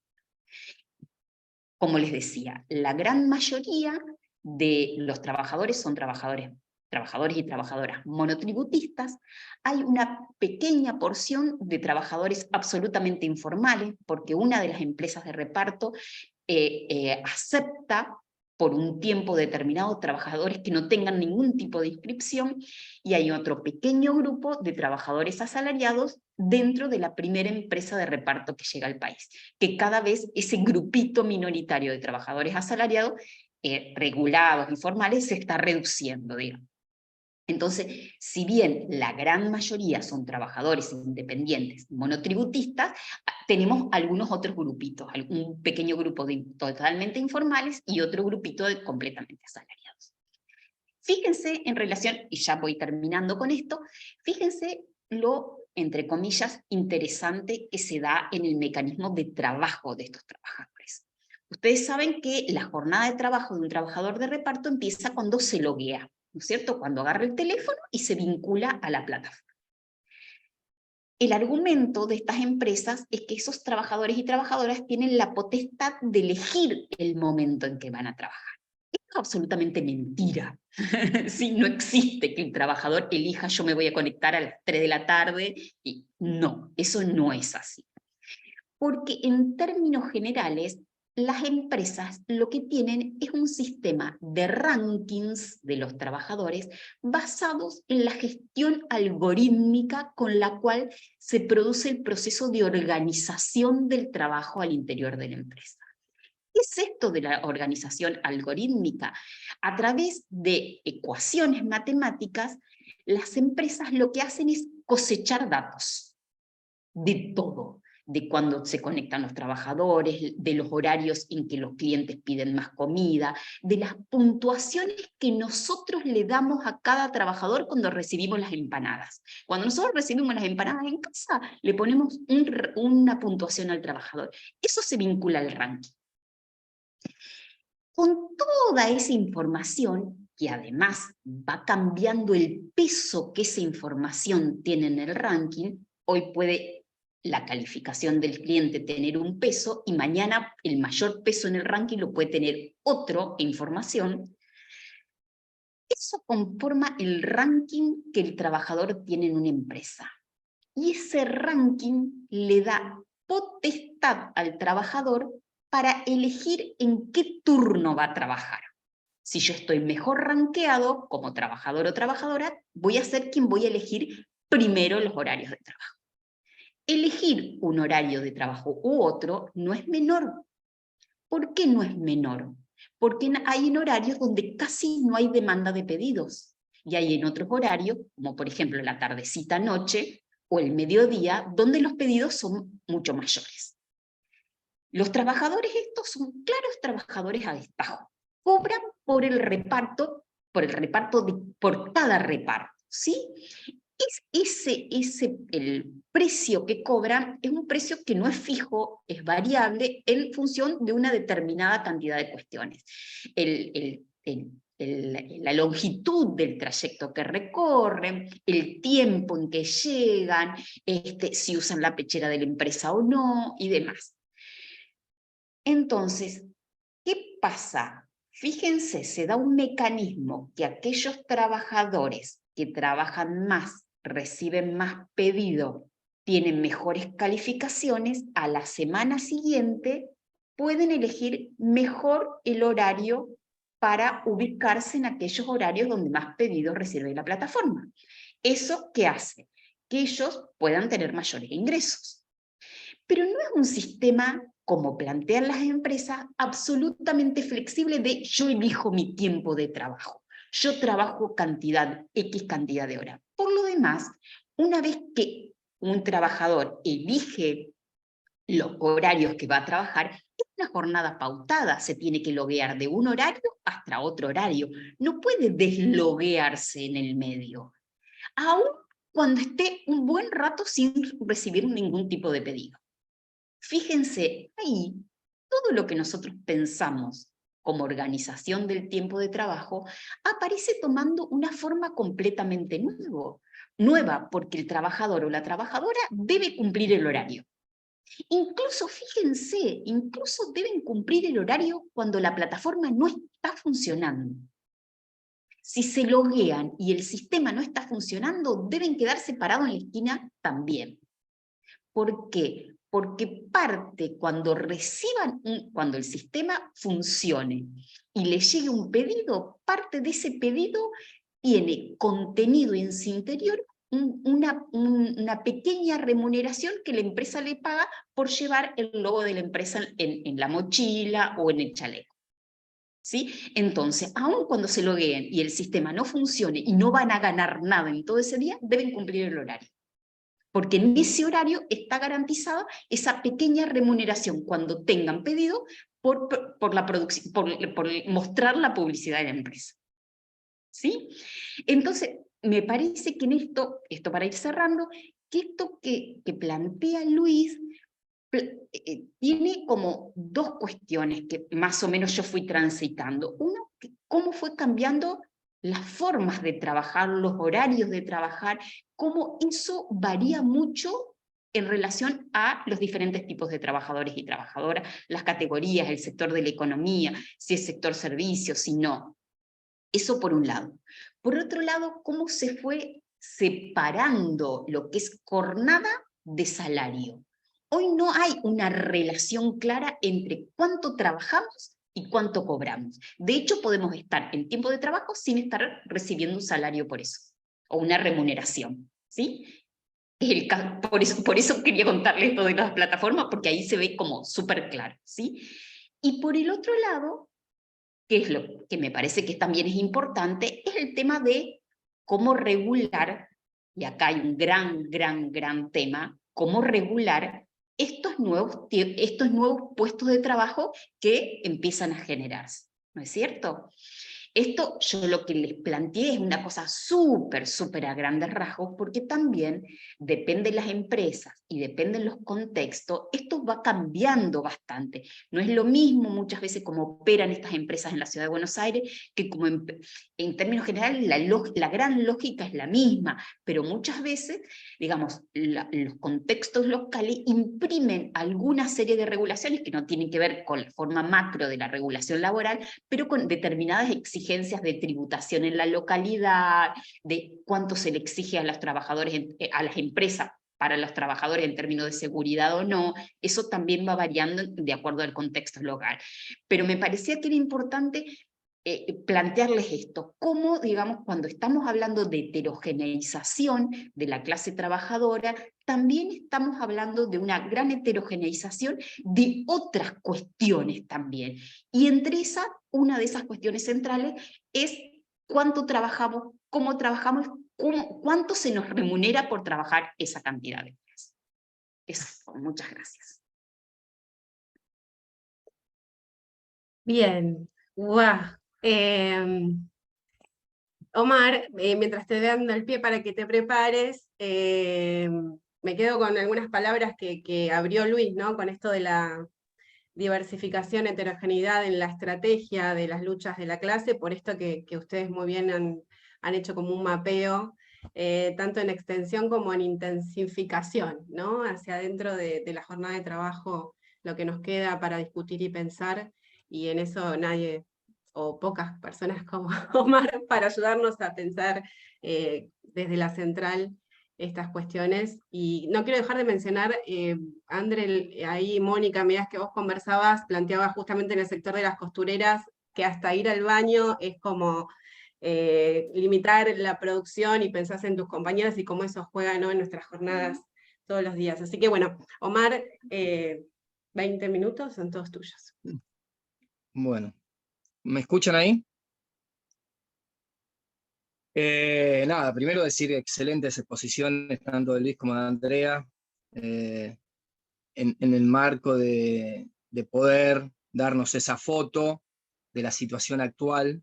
Como les decía, la gran mayoría de los trabajadores son trabajadores y trabajadoras monotributistas. Hay una pequeña porción de trabajadores absolutamente informales, porque una de las empresas de reparto acepta por un tiempo determinado trabajadores que no tengan ningún tipo de inscripción, y hay otro pequeño grupo de trabajadores asalariados dentro de la primera empresa de reparto que llega al país, que cada vez ese grupito minoritario de trabajadores asalariados, regulados y formales, se está reduciendo, digamos. Entonces, si bien la gran mayoría son trabajadores independientes, monotributistas, tenemos algunos otros grupitos, un pequeño grupo totalmente informales y otro grupito de completamente asalariados. Fíjense en relación, y ya voy terminando con esto, fíjense lo, entre comillas, interesante que se da en el mecanismo de trabajo de estos trabajadores. Ustedes saben que la jornada de trabajo de un trabajador de reparto empieza cuando se loguea, ¿no es cierto? Cuando agarra el teléfono y se vincula a la plataforma. El argumento de estas empresas es que esos trabajadores y trabajadoras tienen la potestad de elegir el momento en que van a trabajar. Esto es absolutamente mentira. Sí, no existe que el trabajador elija yo me voy a conectar a las 3 de la tarde. Y no, eso no es así. Porque en términos generales, las empresas lo que tienen es un sistema de rankings de los trabajadores basados en la gestión algorítmica con la cual se produce el proceso de organización del trabajo al interior de la empresa. ¿Qué es esto de la organización algorítmica? A través de ecuaciones matemáticas, las empresas lo que hacen es cosechar datos de todo, de cuándo se conectan los trabajadores, de los horarios en que los clientes piden más comida, de las puntuaciones que nosotros le damos a cada trabajador cuando recibimos las empanadas. Cuando nosotros recibimos las empanadas en casa, le ponemos una puntuación al trabajador. Eso se vincula al ranking. Con toda esa información, que además va cambiando el peso que esa información tiene en el ranking, hoy puede la calificación del cliente tener un peso y mañana el mayor peso en el ranking lo puede tener otra información. Eso conforma el ranking que el trabajador tiene en una empresa. Y ese ranking le da potestad al trabajador para elegir en qué turno va a trabajar. Si yo estoy mejor rankeado como trabajador o trabajadora, voy a ser quien voy a elegir primero los horarios de trabajo. Elegir un horario de trabajo u otro no es menor. ¿Por qué no es menor? Porque hay en horarios donde casi no hay demanda de pedidos. Y hay en otros horarios, como por ejemplo la tardecita noche o el mediodía, donde los pedidos son mucho mayores. Los trabajadores estos son claros trabajadores a destajo. Cobran por el reparto por cada reparto, ¿sí? El precio que cobran es un precio que no es fijo, es variable en función de una determinada cantidad de cuestiones. La longitud del trayecto que recorren, el tiempo en que llegan, si usan la pechera de la empresa o no, y demás. Entonces, ¿qué pasa? Fíjense, se da un mecanismo que aquellos trabajadores que trabajan más, reciben más pedido, tienen mejores calificaciones, a la semana siguiente pueden elegir mejor el horario para ubicarse en aquellos horarios donde más pedidos recibe la plataforma. ¿Eso qué hace? Que ellos puedan tener mayores ingresos. Pero no es un sistema, como plantean las empresas, absolutamente flexible de yo elijo mi tiempo de trabajo. Yo trabajo X cantidad de horas. Por lo demás, una vez que un trabajador elige los horarios que va a trabajar, es una jornada pautada, se tiene que loguear de un horario hasta otro horario. No puede desloguearse en el medio, aun cuando esté un buen rato sin recibir ningún tipo de pedido. Fíjense, ahí todo lo que nosotros pensamos como organización del tiempo de trabajo aparece tomando una forma completamente nueva, porque el trabajador o la trabajadora debe cumplir el horario. Incluso, fíjense, incluso deben cumplir el horario cuando la plataforma no está funcionando. Si se loguean y el sistema no está funcionando, deben quedarse parados en la esquina también. ¿Por qué? Porque cuando cuando el sistema funcione y le llegue un pedido, parte de ese pedido tiene contenido en su interior una pequeña remuneración que la empresa le paga por llevar el logo de la empresa en la mochila o en el chaleco. ¿Sí? Entonces, aun cuando se logueen y el sistema no funcione y no van a ganar nada en todo ese día, deben cumplir el horario. Porque en ese horario está garantizada esa pequeña remuneración cuando tengan pedido por mostrar la publicidad de la empresa. ¿sí? Entonces, me parece que en esto para ir cerrando, que esto que plantea Luis tiene como dos cuestiones que más o menos yo fui transitando. Uno, cómo fue cambiando las formas de trabajar, los horarios de trabajar, cómo eso varía mucho en relación a los diferentes tipos de trabajadores y trabajadoras, las categorías, el sector de la economía, si es sector servicios, si no. Eso por un lado. Por otro lado, cómo se fue separando lo que es jornada de salario. Hoy no hay una relación clara entre cuánto trabajamos y cuánto cobramos. De hecho, podemos estar en tiempo de trabajo sin estar recibiendo un salario por eso, o una remuneración, ¿sí? Por eso quería contarles esto de las plataformas, porque ahí se ve como súper claro, ¿sí? Y por el otro lado, que es lo que me parece que también es importante, es el tema de cómo regular, y acá hay un gran tema, cómo regular estos nuevos puestos de trabajo que empiezan a generarse, ¿no es cierto? Esto yo lo que les planteé es una cosa súper a grandes rasgos, porque también depende de las empresas y depende de los contextos, esto va cambiando bastante. No es lo mismo muchas veces como operan estas empresas en la ciudad de Buenos Aires, que como en términos generales la gran lógica es la misma, pero muchas veces, digamos, los contextos locales imprimen alguna serie de regulaciones que no tienen que ver con la forma macro de la regulación laboral, pero con determinadas exigencias de tributación en la localidad, de cuánto se le exige a los trabajadores, a las empresas para los trabajadores en términos de seguridad o no, eso también va variando de acuerdo al contexto local. Pero me parecía que era importante plantearles esto, cómo, digamos, cuando estamos hablando de heterogeneización de la clase trabajadora, también estamos hablando de una gran heterogeneización de otras cuestiones también. Y entre esas, una de esas cuestiones centrales es cuánto trabajamos, cómo trabajamos, cuánto se nos remunera por trabajar esa cantidad de horas. Eso, muchas gracias. Bien, guau. Omar, mientras te dando el pie para que te prepares, me quedo con algunas palabras que abrió Luis, ¿no? Con esto de la diversificación, heterogeneidad en la estrategia de las luchas de la clase, por esto que ustedes muy bien han hecho como un mapeo, tanto en extensión como en intensificación, ¿no? Hacia adentro de la jornada de trabajo, lo que nos queda para discutir y pensar, y en eso nadie, o pocas personas como Omar, para ayudarnos a pensar desde la central estas cuestiones. Y no quiero dejar de mencionar, André, ahí Mónica, mirás que vos conversabas, planteabas justamente en el sector de las costureras, que hasta ir al baño es como limitar la producción, y pensás en tus compañeras y cómo eso juega, ¿no?, en nuestras jornadas todos los días. Así que bueno, Omar, 20 minutos son todos tuyos. Bueno, ¿me escuchan ahí? Nada, primero decir excelentes exposiciones, tanto de Luis como de Andrea, en el marco de poder darnos esa foto de la situación actual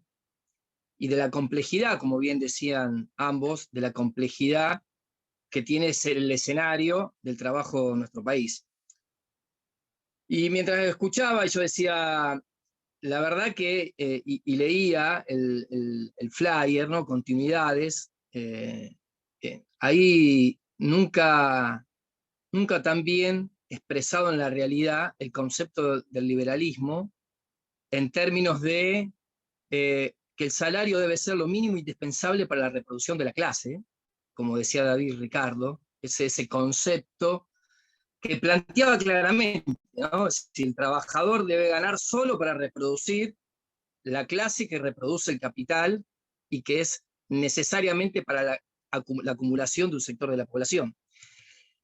y de la complejidad, como bien decían ambos, de la complejidad que tiene el escenario del trabajo en nuestro país. Y mientras escuchaba, yo decía, la verdad que, y leía el flyer, ¿no?, continuidades, ahí nunca tan bien expresado en la realidad el concepto del liberalismo en términos de que el salario debe ser lo mínimo indispensable para la reproducción de la clase, como decía David Ricardo, ese concepto que planteaba claramente, ¿no?, si el trabajador debe ganar solo para reproducir la clase que reproduce el capital y que es necesariamente para la acumulación de un sector de la población.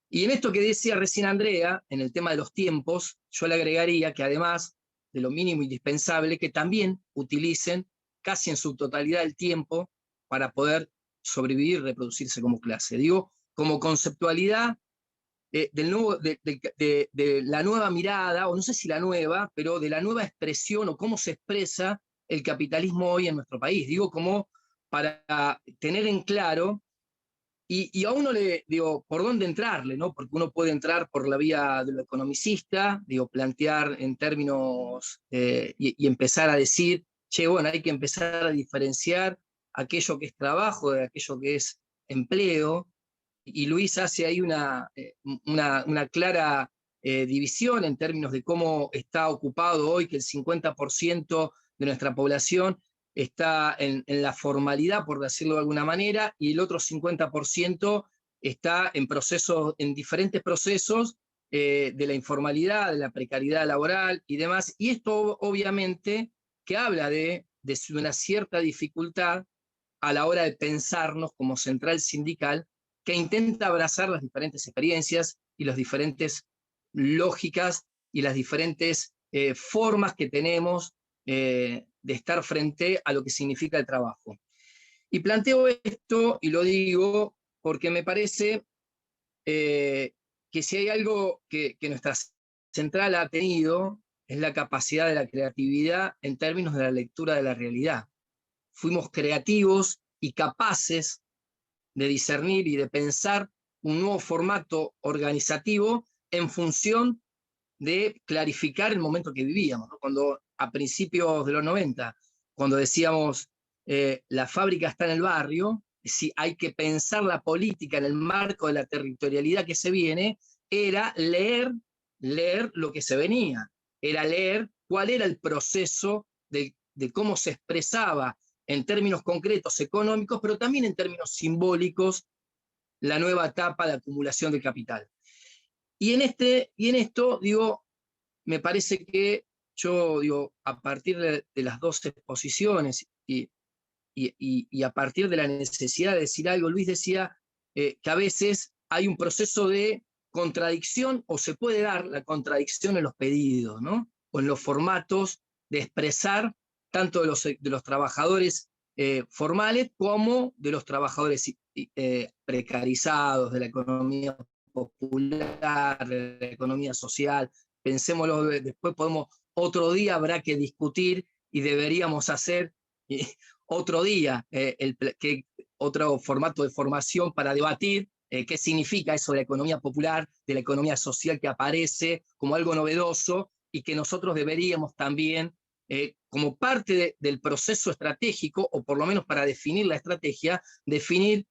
Y en esto que decía recién Andrea, en el tema de los tiempos, yo le agregaría que además de lo mínimo indispensable, que también utilicen casi en su totalidad el tiempo para poder sobrevivir y reproducirse como clase. Digo, como conceptualidad de la nueva mirada, o no sé si la nueva, pero de la nueva expresión o cómo se expresa el capitalismo hoy en nuestro país. Digo, como para tener en claro, y a uno le digo, ¿por dónde entrarle? ¿No? Porque uno puede entrar por la vía de lo economicista, digo, plantear en términos y empezar a decir, che, bueno, hay que empezar a diferenciar aquello que es trabajo de aquello que es empleo, y Luis hace ahí una clara división en términos de cómo está ocupado hoy, que el 50% de nuestra población está en la formalidad, por decirlo de alguna manera, y el otro 50% está en diferentes procesos de la informalidad, de la precariedad laboral y demás. Y esto obviamente que habla de una cierta dificultad a la hora de pensarnos como central sindical, que intenta abrazar las diferentes experiencias y las diferentes lógicas y las diferentes formas que tenemos de estar frente a lo que significa el trabajo. Y planteo esto, y lo digo, porque me parece que si hay algo que nuestra central ha tenido, es la capacidad de la creatividad en términos de la lectura de la realidad. Fuimos creativos y capaces de discernir y de pensar un nuevo formato organizativo en función de clarificar el momento que vivíamos, ¿no? Cuando a principios de los 90, cuando decíamos la fábrica está en el barrio, si hay que pensar la política en el marco de la territorialidad que se viene, era leer lo que se venía, era leer cuál era el proceso de cómo se expresaba en términos concretos económicos, pero también en términos simbólicos, la nueva etapa de acumulación de capital. Y en esto, digo, me parece que yo, digo, a partir de las dos exposiciones y a partir de la necesidad de decir algo, Luis decía que a veces hay un proceso de contradicción, o se puede dar la contradicción en los pedidos, ¿no? O en los formatos de expresar tanto de los trabajadores formales como de los trabajadores precarizados, de la economía popular, de la economía social. Pensémoslo, después otro día habrá que discutir y deberíamos hacer otro día otro formato de formación para debatir qué significa eso de la economía popular, de la economía social que aparece como algo novedoso y que nosotros deberíamos también, como parte del proceso estratégico, o por lo menos para definir la estrategia, definir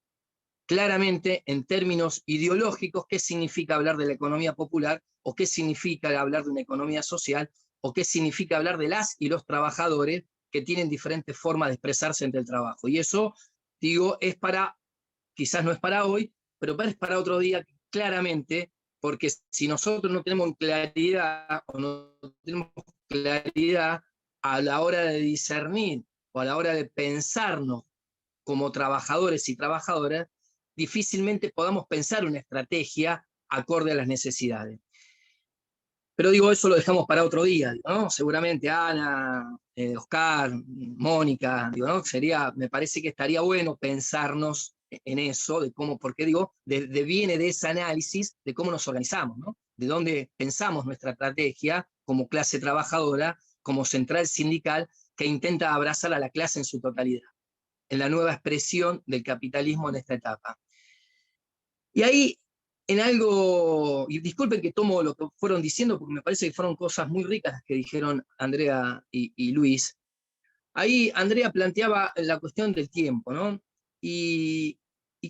claramente en términos ideológicos qué significa hablar de la economía popular, o qué significa hablar de una economía social, o qué significa hablar de las y los trabajadores que tienen diferentes formas de expresarse entre el trabajo. Y eso, digo, quizás no es para hoy, pero es para otro día claramente, porque si nosotros no tenemos claridad, o no tenemos claridad a la hora de discernir, o a la hora de pensarnos como trabajadores y trabajadoras, difícilmente podamos pensar una estrategia acorde a las necesidades. Pero digo, eso lo dejamos para otro día, ¿no? Seguramente Ana, Oscar, Mónica, digo, ¿no? Me parece que estaría bueno pensarnos en eso, de cómo, porque digo, viene de ese análisis de cómo nos organizamos, ¿no? De dónde pensamos nuestra estrategia como clase trabajadora, como central sindical, que intenta abrazar a la clase en su totalidad, en la nueva expresión del capitalismo en esta etapa. Y ahí, en algo, y disculpen que tomo lo que fueron diciendo, porque me parece que fueron cosas muy ricas las que dijeron Andrea y Luis. Ahí Andrea planteaba la cuestión del tiempo, ¿no? Y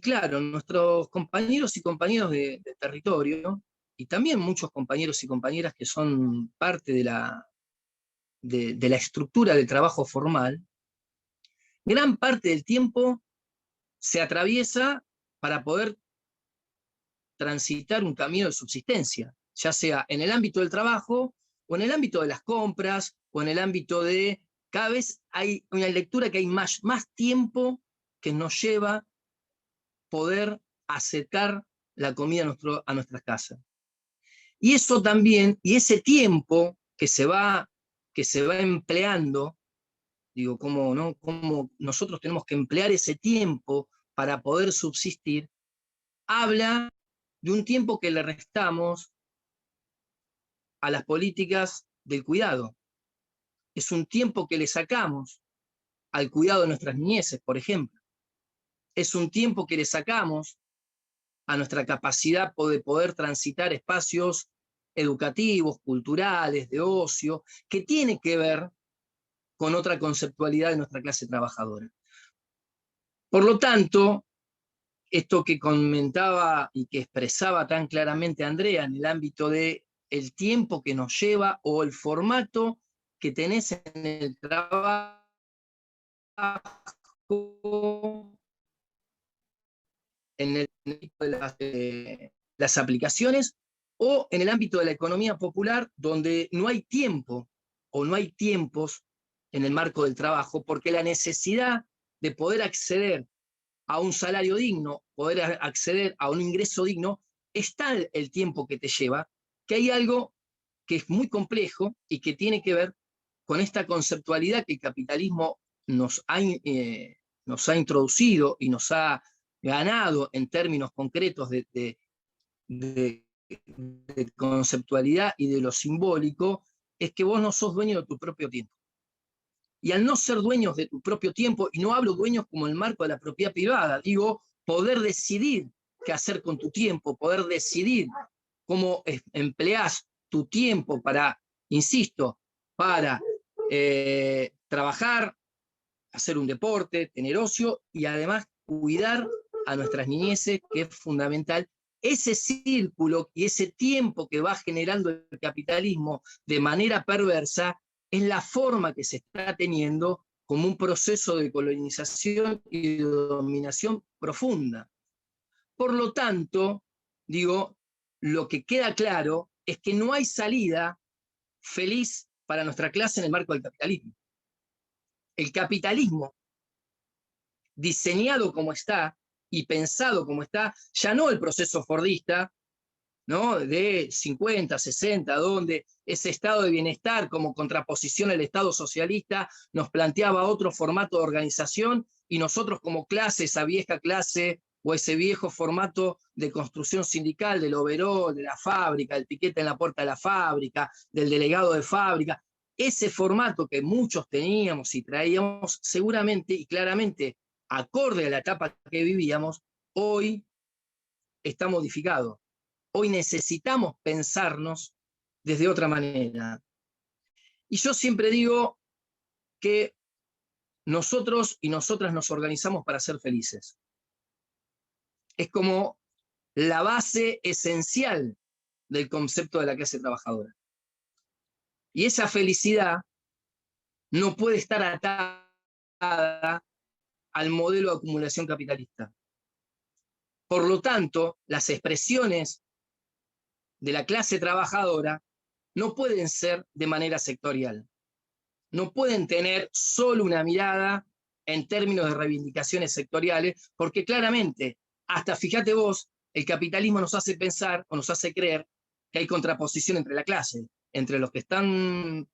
claro, nuestros compañeros y compañeras de territorio, y también muchos compañeros y compañeras que son parte de la estructura del trabajo formal, gran parte del tiempo se atraviesa para poder transitar un camino de subsistencia, ya sea en el ámbito del trabajo, o en el ámbito de las compras, o en el ámbito de, cada vez hay una lectura que hay más tiempo que nos lleva poder acercar la comida a nuestras casas. Y eso también, y ese tiempo que se va empleando, digo, cómo nosotros tenemos que emplear ese tiempo para poder subsistir, habla de un tiempo que le restamos a las políticas del cuidado. Es un tiempo que le sacamos al cuidado de nuestras niñeces, por ejemplo. es un tiempo que le sacamos a nuestra capacidad de poder transitar espacios educativos, culturales, de ocio, que tiene que ver con otra conceptualidad de nuestra clase trabajadora. Por lo tanto, esto que comentaba y que expresaba tan claramente Andrea en el ámbito de el tiempo que nos lleva o el formato que tenés en el trabajo, en el ámbito de las aplicaciones, o en el ámbito de la economía popular, donde no hay tiempo o no hay tiempos en el marco del trabajo, porque la necesidad de poder acceder a un salario digno, poder acceder a un ingreso digno, es tal el tiempo que te lleva, que hay algo que es muy complejo y que tiene que ver con esta conceptualidad que el capitalismo nos ha introducido y nos ha ganado en términos concretos de conceptualidad y de lo simbólico, es que vos no sos dueño de tu propio tiempo. Y al no ser dueños de tu propio tiempo, y no hablo dueños como el marco de la propiedad privada, digo poder decidir qué hacer con tu tiempo, poder decidir cómo empleás tu tiempo para, insisto, para trabajar, hacer un deporte, tener ocio y además cuidar a nuestras niñeces, que es fundamental. Ese círculo y ese tiempo que va generando el capitalismo de manera perversa es la forma que se está teniendo como un proceso de colonización y de dominación profunda. Por lo tanto, digo, lo que queda claro es que no hay salida feliz para nuestra clase en el marco del capitalismo. El capitalismo, diseñado como está y pensado como está, ya no el proceso fordista, ¿no? De 50, 60, donde ese estado de bienestar como contraposición al estado socialista nos planteaba otro formato de organización y nosotros como clase, esa vieja clase o ese viejo formato de construcción sindical del overol, de la fábrica, del piquete en la puerta de la fábrica, del delegado de fábrica, ese formato que muchos teníamos y traíamos seguramente y claramente acorde a la etapa que vivíamos, hoy está modificado. Hoy necesitamos pensarnos desde otra manera. Y yo siempre digo que nosotros y nosotras nos organizamos para ser felices. Es como la base esencial del concepto de la clase trabajadora. Y esa felicidad no puede estar atada al modelo de acumulación capitalista. Por lo tanto, las expresiones de la clase trabajadora no pueden ser de manera sectorial. No pueden tener solo una mirada en términos de reivindicaciones sectoriales, porque claramente, hasta fíjate vos, el capitalismo nos hace pensar o nos hace creer que hay contraposición entre la clase, entre los que están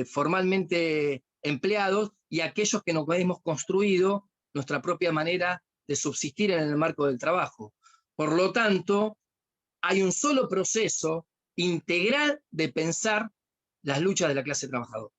formalmente empleados y aquellos que nos hemos construido nuestra propia manera de subsistir en el marco del trabajo. Por lo tanto, hay un solo proceso integral de pensar las luchas de la clase trabajadora.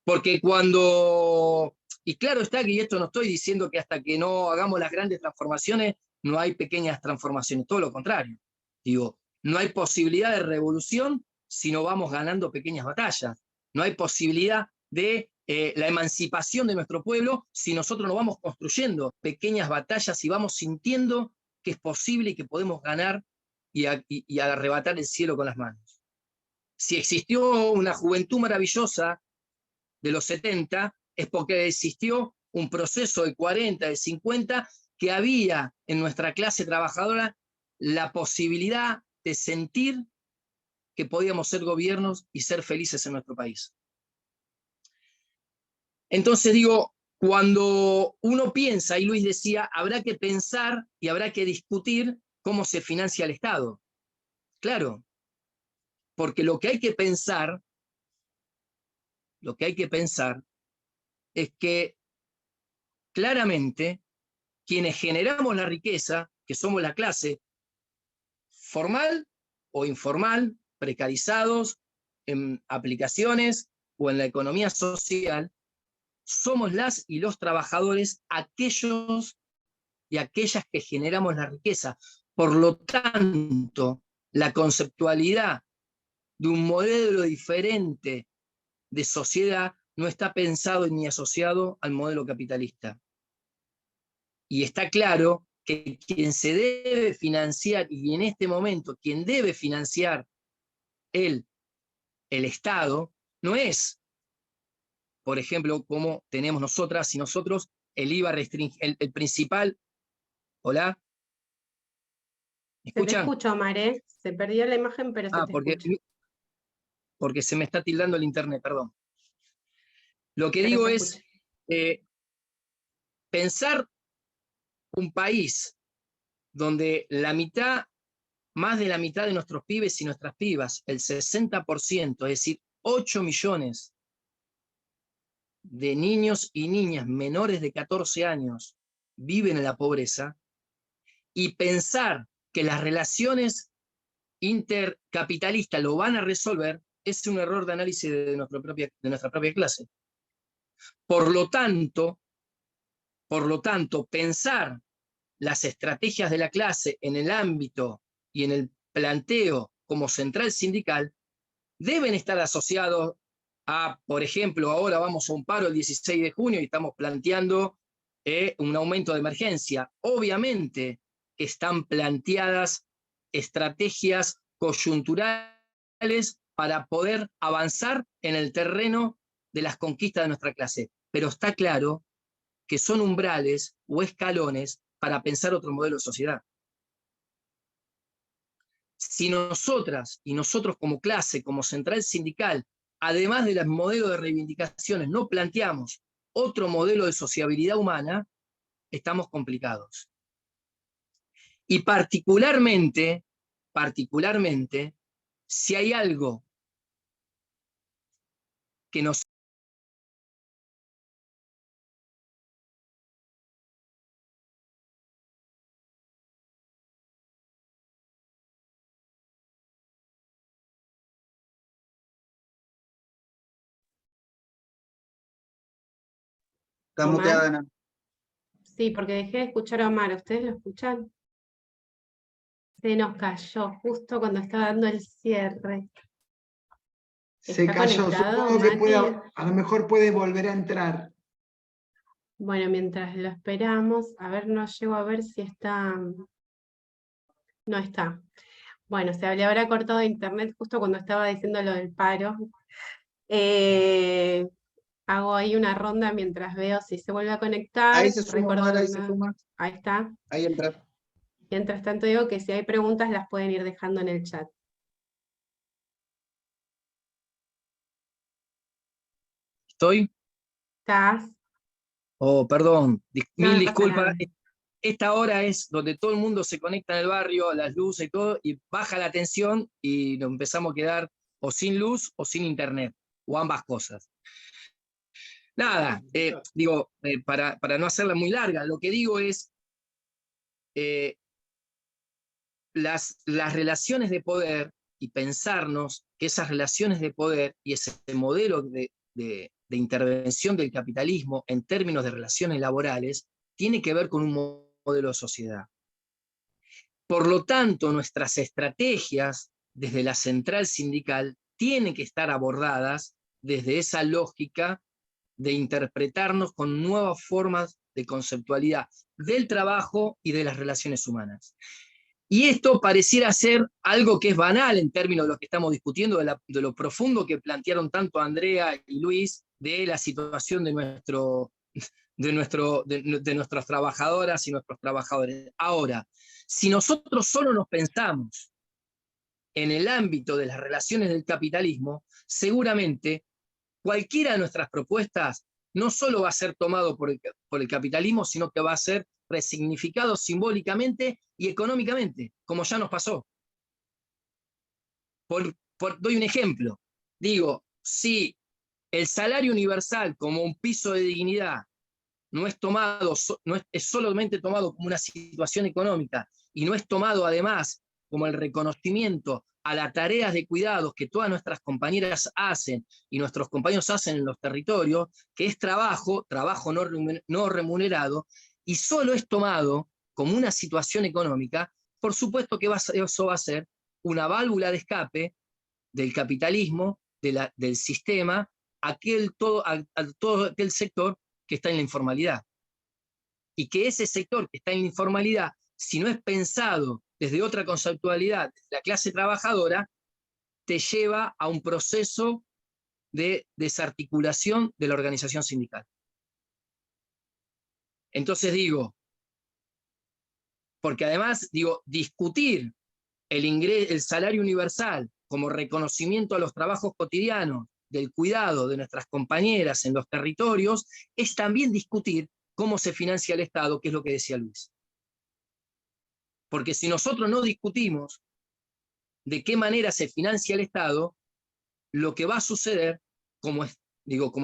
Porque cuando, y claro está que esto no estoy diciendo que hasta que no hagamos las grandes transformaciones no hay pequeñas transformaciones, todo lo contrario. Digo, no hay posibilidad de revolución si no vamos ganando pequeñas batallas. No hay posibilidad de la emancipación de nuestro pueblo si nosotros no vamos construyendo pequeñas batallas y vamos sintiendo que es posible y que podemos ganar y arrebatar el cielo con las manos. Si existió una juventud maravillosa de los 70, es porque existió un proceso de 40, de 50, que había en nuestra clase trabajadora la posibilidad de sentir que podíamos ser gobiernos y ser felices en nuestro país. Entonces digo, cuando uno piensa, y Luis decía, habrá que pensar y habrá que discutir cómo se financia el Estado. Claro, porque lo que hay que pensar es que claramente quienes generamos la riqueza, que somos la clase formal o informal, precarizados en aplicaciones o en la economía social, somos las y los trabajadores aquellos y aquellas que generamos la riqueza. Por lo tanto, la conceptualidad de un modelo diferente de sociedad no está pensado ni asociado al modelo capitalista. Y está claro que quien se debe financiar, y en este momento quien debe financiar el Estado, no es, por ejemplo, como tenemos nosotras y nosotros, el IVA restringido, el principal. ¿Hola? ¿Me Se te escuchan? escucha, Omar, ¿eh? Se perdió la imagen, pero se te escucha. Porque se me está tildando el internet, perdón. Lo que Pero digo se es, escucha. pensar un país donde más de la mitad de nuestros pibes y nuestras pibas, el 60%, es decir, 8 millones de niños y niñas menores de 14 años viven en la pobreza, y pensar que las relaciones intercapitalistas lo van a resolver, es un error de análisis de nuestra propia clase. Por lo tanto, pensar las estrategias de la clase en el ámbito y en el planteo como central sindical deben estar asociados a, por ejemplo, ahora vamos a un paro el 16 de junio y estamos planteando un aumento de emergencia. Obviamente que están planteadas estrategias coyunturales para poder avanzar en el terreno de las conquistas de nuestra clase. Pero está claro que son umbrales o escalones para pensar otro modelo de sociedad. Si nosotras y nosotros como clase, como central sindical, además de los modelos de reivindicaciones, no planteamos otro modelo de sociabilidad humana, estamos complicados. Y particularmente, si hay algo que nos... Está Omar. muteada, Ana. Sí, porque dejé de escuchar a Omar. ¿Ustedes lo escuchan? Se nos cayó justo cuando estaba dando el cierre. Se ¿Está cayó, conectado, supongo que Mati? a lo mejor puede volver a entrar. Bueno, mientras lo esperamos, a ver, no llego a ver si está... No está. Bueno, se le habrá cortado internet justo cuando estaba diciendo lo del paro. Hago ahí una ronda mientras veo si se vuelve a conectar. Ahí se suma, Omar, ahí se Recordando- suma. Ahí está. Ahí entra. Mientras tanto digo que si hay preguntas las pueden ir dejando en el chat. ¿Estoy? ¿Estás? Oh, perdón, No, mil no pasa disculpas. nada. Esta hora es donde todo el mundo se conecta en el barrio, las luces y todo, y baja la tensión y nos empezamos a quedar o sin luz o sin internet, o ambas cosas. Nada, para no hacerla muy larga, lo que digo es, las relaciones de poder, y pensarnos que esas relaciones de poder y ese modelo de intervención del capitalismo en términos de relaciones laborales tiene que ver con un modelo de sociedad. Por lo tanto, nuestras estrategias desde la central sindical tienen que estar abordadas desde esa lógica de interpretarnos con nuevas formas de conceptualidad del trabajo y de las relaciones humanas. Y esto pareciera ser algo que es banal en términos de lo que estamos discutiendo, de lo profundo que plantearon tanto Andrea y Luis, de la situación de nuestras trabajadoras y nuestros trabajadores. Ahora, si nosotros solo nos pensamos en el ámbito de las relaciones del capitalismo, seguramente cualquiera de nuestras propuestas no solo va a ser tomado por el capitalismo, sino que va a ser resignificado simbólicamente y económicamente, como ya nos pasó. Doy un ejemplo. Digo, si el salario universal como un piso de dignidad no es solamente tomado como una situación económica y no es tomado además como el reconocimiento a las tareas de cuidados que todas nuestras compañeras hacen y nuestros compañeros hacen en los territorios, que es trabajo no remunerado, y solo es tomado como una situación económica, por supuesto que eso va a ser una válvula de escape del capitalismo, del sistema, a todo aquel sector que está en la informalidad. Y que ese sector que está en la informalidad, si no es pensado desde otra conceptualidad, la clase trabajadora, te lleva a un proceso de desarticulación de la organización sindical. Entonces digo, porque además, digo, discutir el salario universal como reconocimiento a los trabajos cotidianos del cuidado de nuestras compañeras en los territorios, es también discutir cómo se financia el Estado, que es lo que decía Luis. Porque si nosotros no discutimos de qué manera se financia el Estado, lo que va a suceder como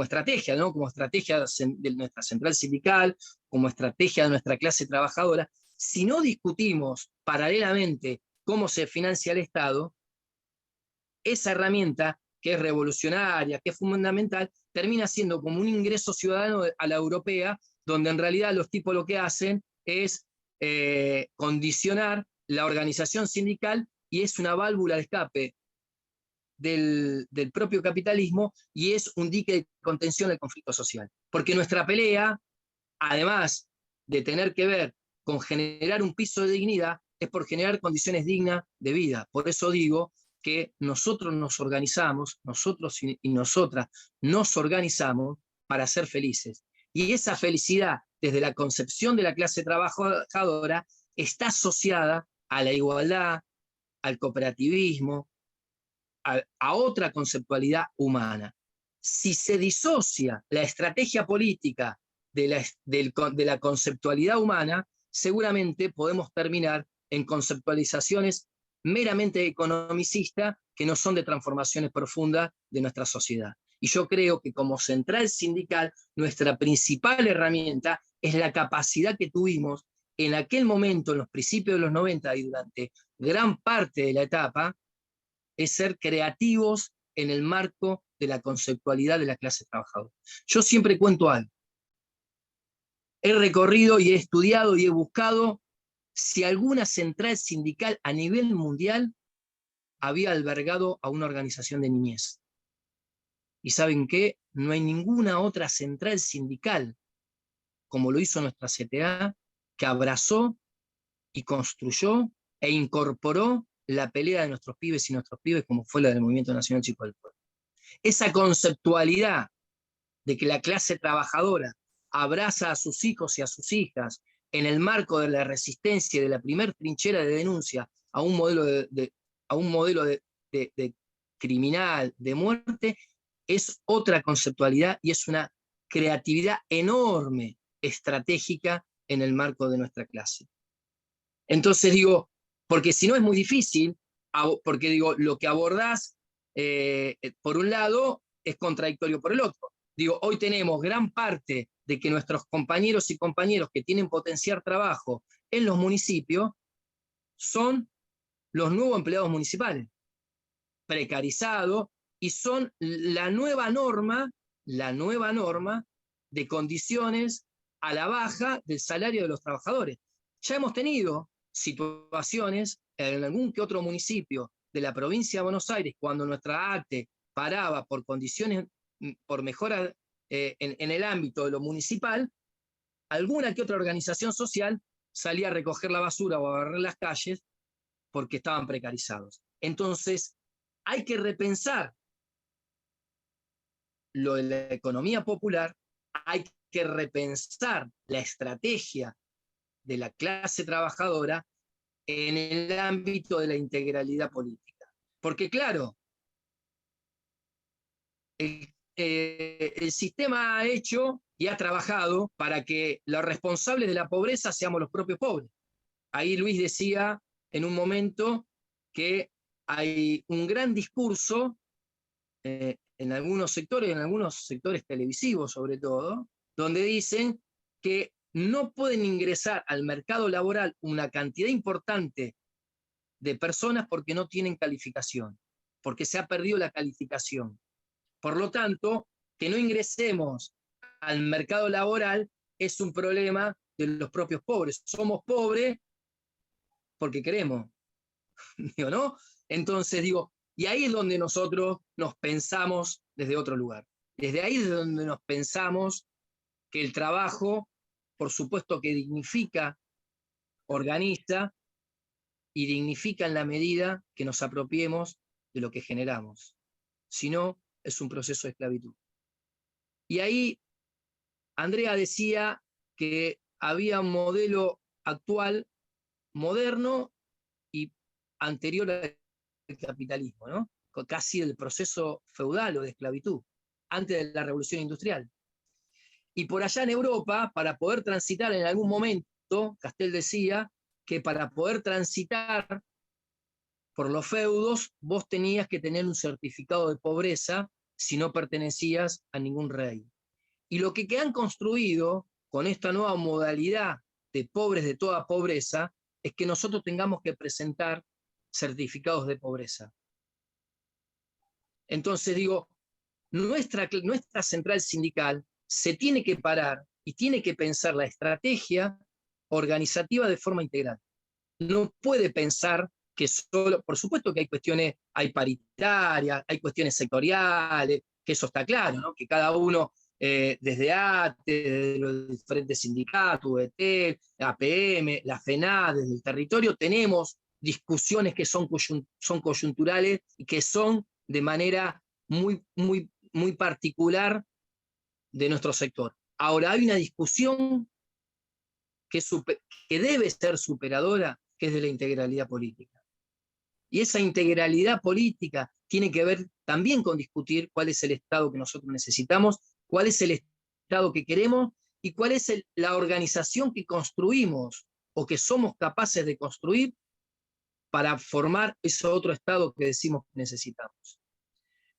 estrategia, ¿no? Como estrategia de nuestra central sindical, como estrategia de nuestra clase trabajadora, si no discutimos paralelamente cómo se financia el Estado, esa herramienta que es revolucionaria, que es fundamental, termina siendo como un ingreso ciudadano a la europea, donde en realidad los tipos lo que hacen es condicionar la organización sindical y es una válvula de escape del propio capitalismo y es un dique de contención del conflicto social. Porque nuestra pelea, además de tener que ver con generar un piso de dignidad, es por generar condiciones dignas de vida. Por eso digo que nosotros nos organizamos, nosotros y nosotras nos organizamos para ser felices. Y esa felicidad, desde la concepción de la clase trabajadora, está asociada a la igualdad, al cooperativismo, a otra conceptualidad humana. Si se disocia la estrategia política de la conceptualidad humana, seguramente podemos terminar en conceptualizaciones meramente economicistas que no son de transformaciones profundas de nuestra sociedad. Y yo creo que como central sindical, nuestra principal herramienta es la capacidad que tuvimos en aquel momento, en los principios de los 90 y durante gran parte de la etapa, es ser creativos en el marco de la conceptualidad de la clase trabajadora. Yo siempre cuento algo. He recorrido y he estudiado y he buscado si alguna central sindical a nivel mundial había albergado a una organización de niñez. ¿Y saben qué? No hay ninguna otra central sindical, como lo hizo nuestra CTA, que abrazó y construyó e incorporó la pelea de nuestros pibes y nuestros pibes, como fue la del Movimiento Nacional Chico del Pueblo. Esa conceptualidad de que la clase trabajadora abraza a sus hijos y a sus hijas en el marco de la resistencia y de la primer trinchera de denuncia a un modelo de criminal, de muerte, es otra conceptualidad y es una creatividad enorme, estratégica en el marco de nuestra clase. Entonces digo, porque si no es muy difícil, porque digo, lo que abordás por un lado es contradictorio por el otro. Digo, hoy tenemos gran parte de que nuestros compañeros y compañeras que tienen potenciar trabajo en los municipios son los nuevos empleados municipales, precarizados, y son la nueva norma de condiciones a la baja del salario de los trabajadores. Ya hemos tenido situaciones en algún que otro municipio de la provincia de Buenos Aires, cuando nuestra ATE paraba por condiciones, por mejora en el ámbito de lo municipal, alguna que otra organización social salía a recoger la basura o a barrer las calles porque estaban precarizados. Entonces, hay que repensar lo de la economía popular, hay que repensar la estrategia de la clase trabajadora en el ámbito de la integralidad política. Porque claro, el sistema ha hecho y ha trabajado para que los responsables de la pobreza seamos los propios pobres. Ahí Luis decía en un momento que hay un gran discurso en algunos sectores televisivos sobre todo, donde dicen que no pueden ingresar al mercado laboral una cantidad importante de personas porque no tienen calificación, porque se ha perdido la calificación. Por lo tanto, que no ingresemos al mercado laboral es un problema de los propios pobres. Somos pobres porque queremos, digo, ¿no? Entonces digo, y ahí es donde nosotros nos pensamos desde otro lugar. Desde ahí es donde nos pensamos que el trabajo, por supuesto que dignifica, organiza y dignifica en la medida que nos apropiemos de lo que generamos. Si no, es un proceso de esclavitud. Y ahí Andrea decía que había un modelo actual, moderno y anterior al capitalismo, ¿no? Casi el proceso feudal o de esclavitud, antes de la revolución industrial. Y por allá en Europa, para poder transitar en algún momento, Castel decía que para poder transitar por los feudos, vos tenías que tener un certificado de pobreza si no pertenecías a ningún rey. Y lo que han construido con esta nueva modalidad de pobres de toda pobreza es que nosotros tengamos que presentar certificados de pobreza. Entonces digo, nuestra central sindical se tiene que parar y tiene que pensar la estrategia organizativa de forma integral. No puede pensar que solo, por supuesto que hay cuestiones, hay paritarias, hay cuestiones sectoriales, que eso está claro, ¿no? Que cada uno, desde ATE, desde los diferentes sindicatos, UET, APM, la FENAD, desde el territorio, tenemos discusiones que son coyunturales y que son de manera muy particular de nuestro sector. Ahora hay una discusión que debe ser superadora, que es de la integralidad política. Y esa integralidad política tiene que ver también con discutir cuál es el Estado que nosotros necesitamos, cuál es el Estado que queremos y cuál es la organización que construimos o que somos capaces de construir para formar ese otro Estado que decimos que necesitamos.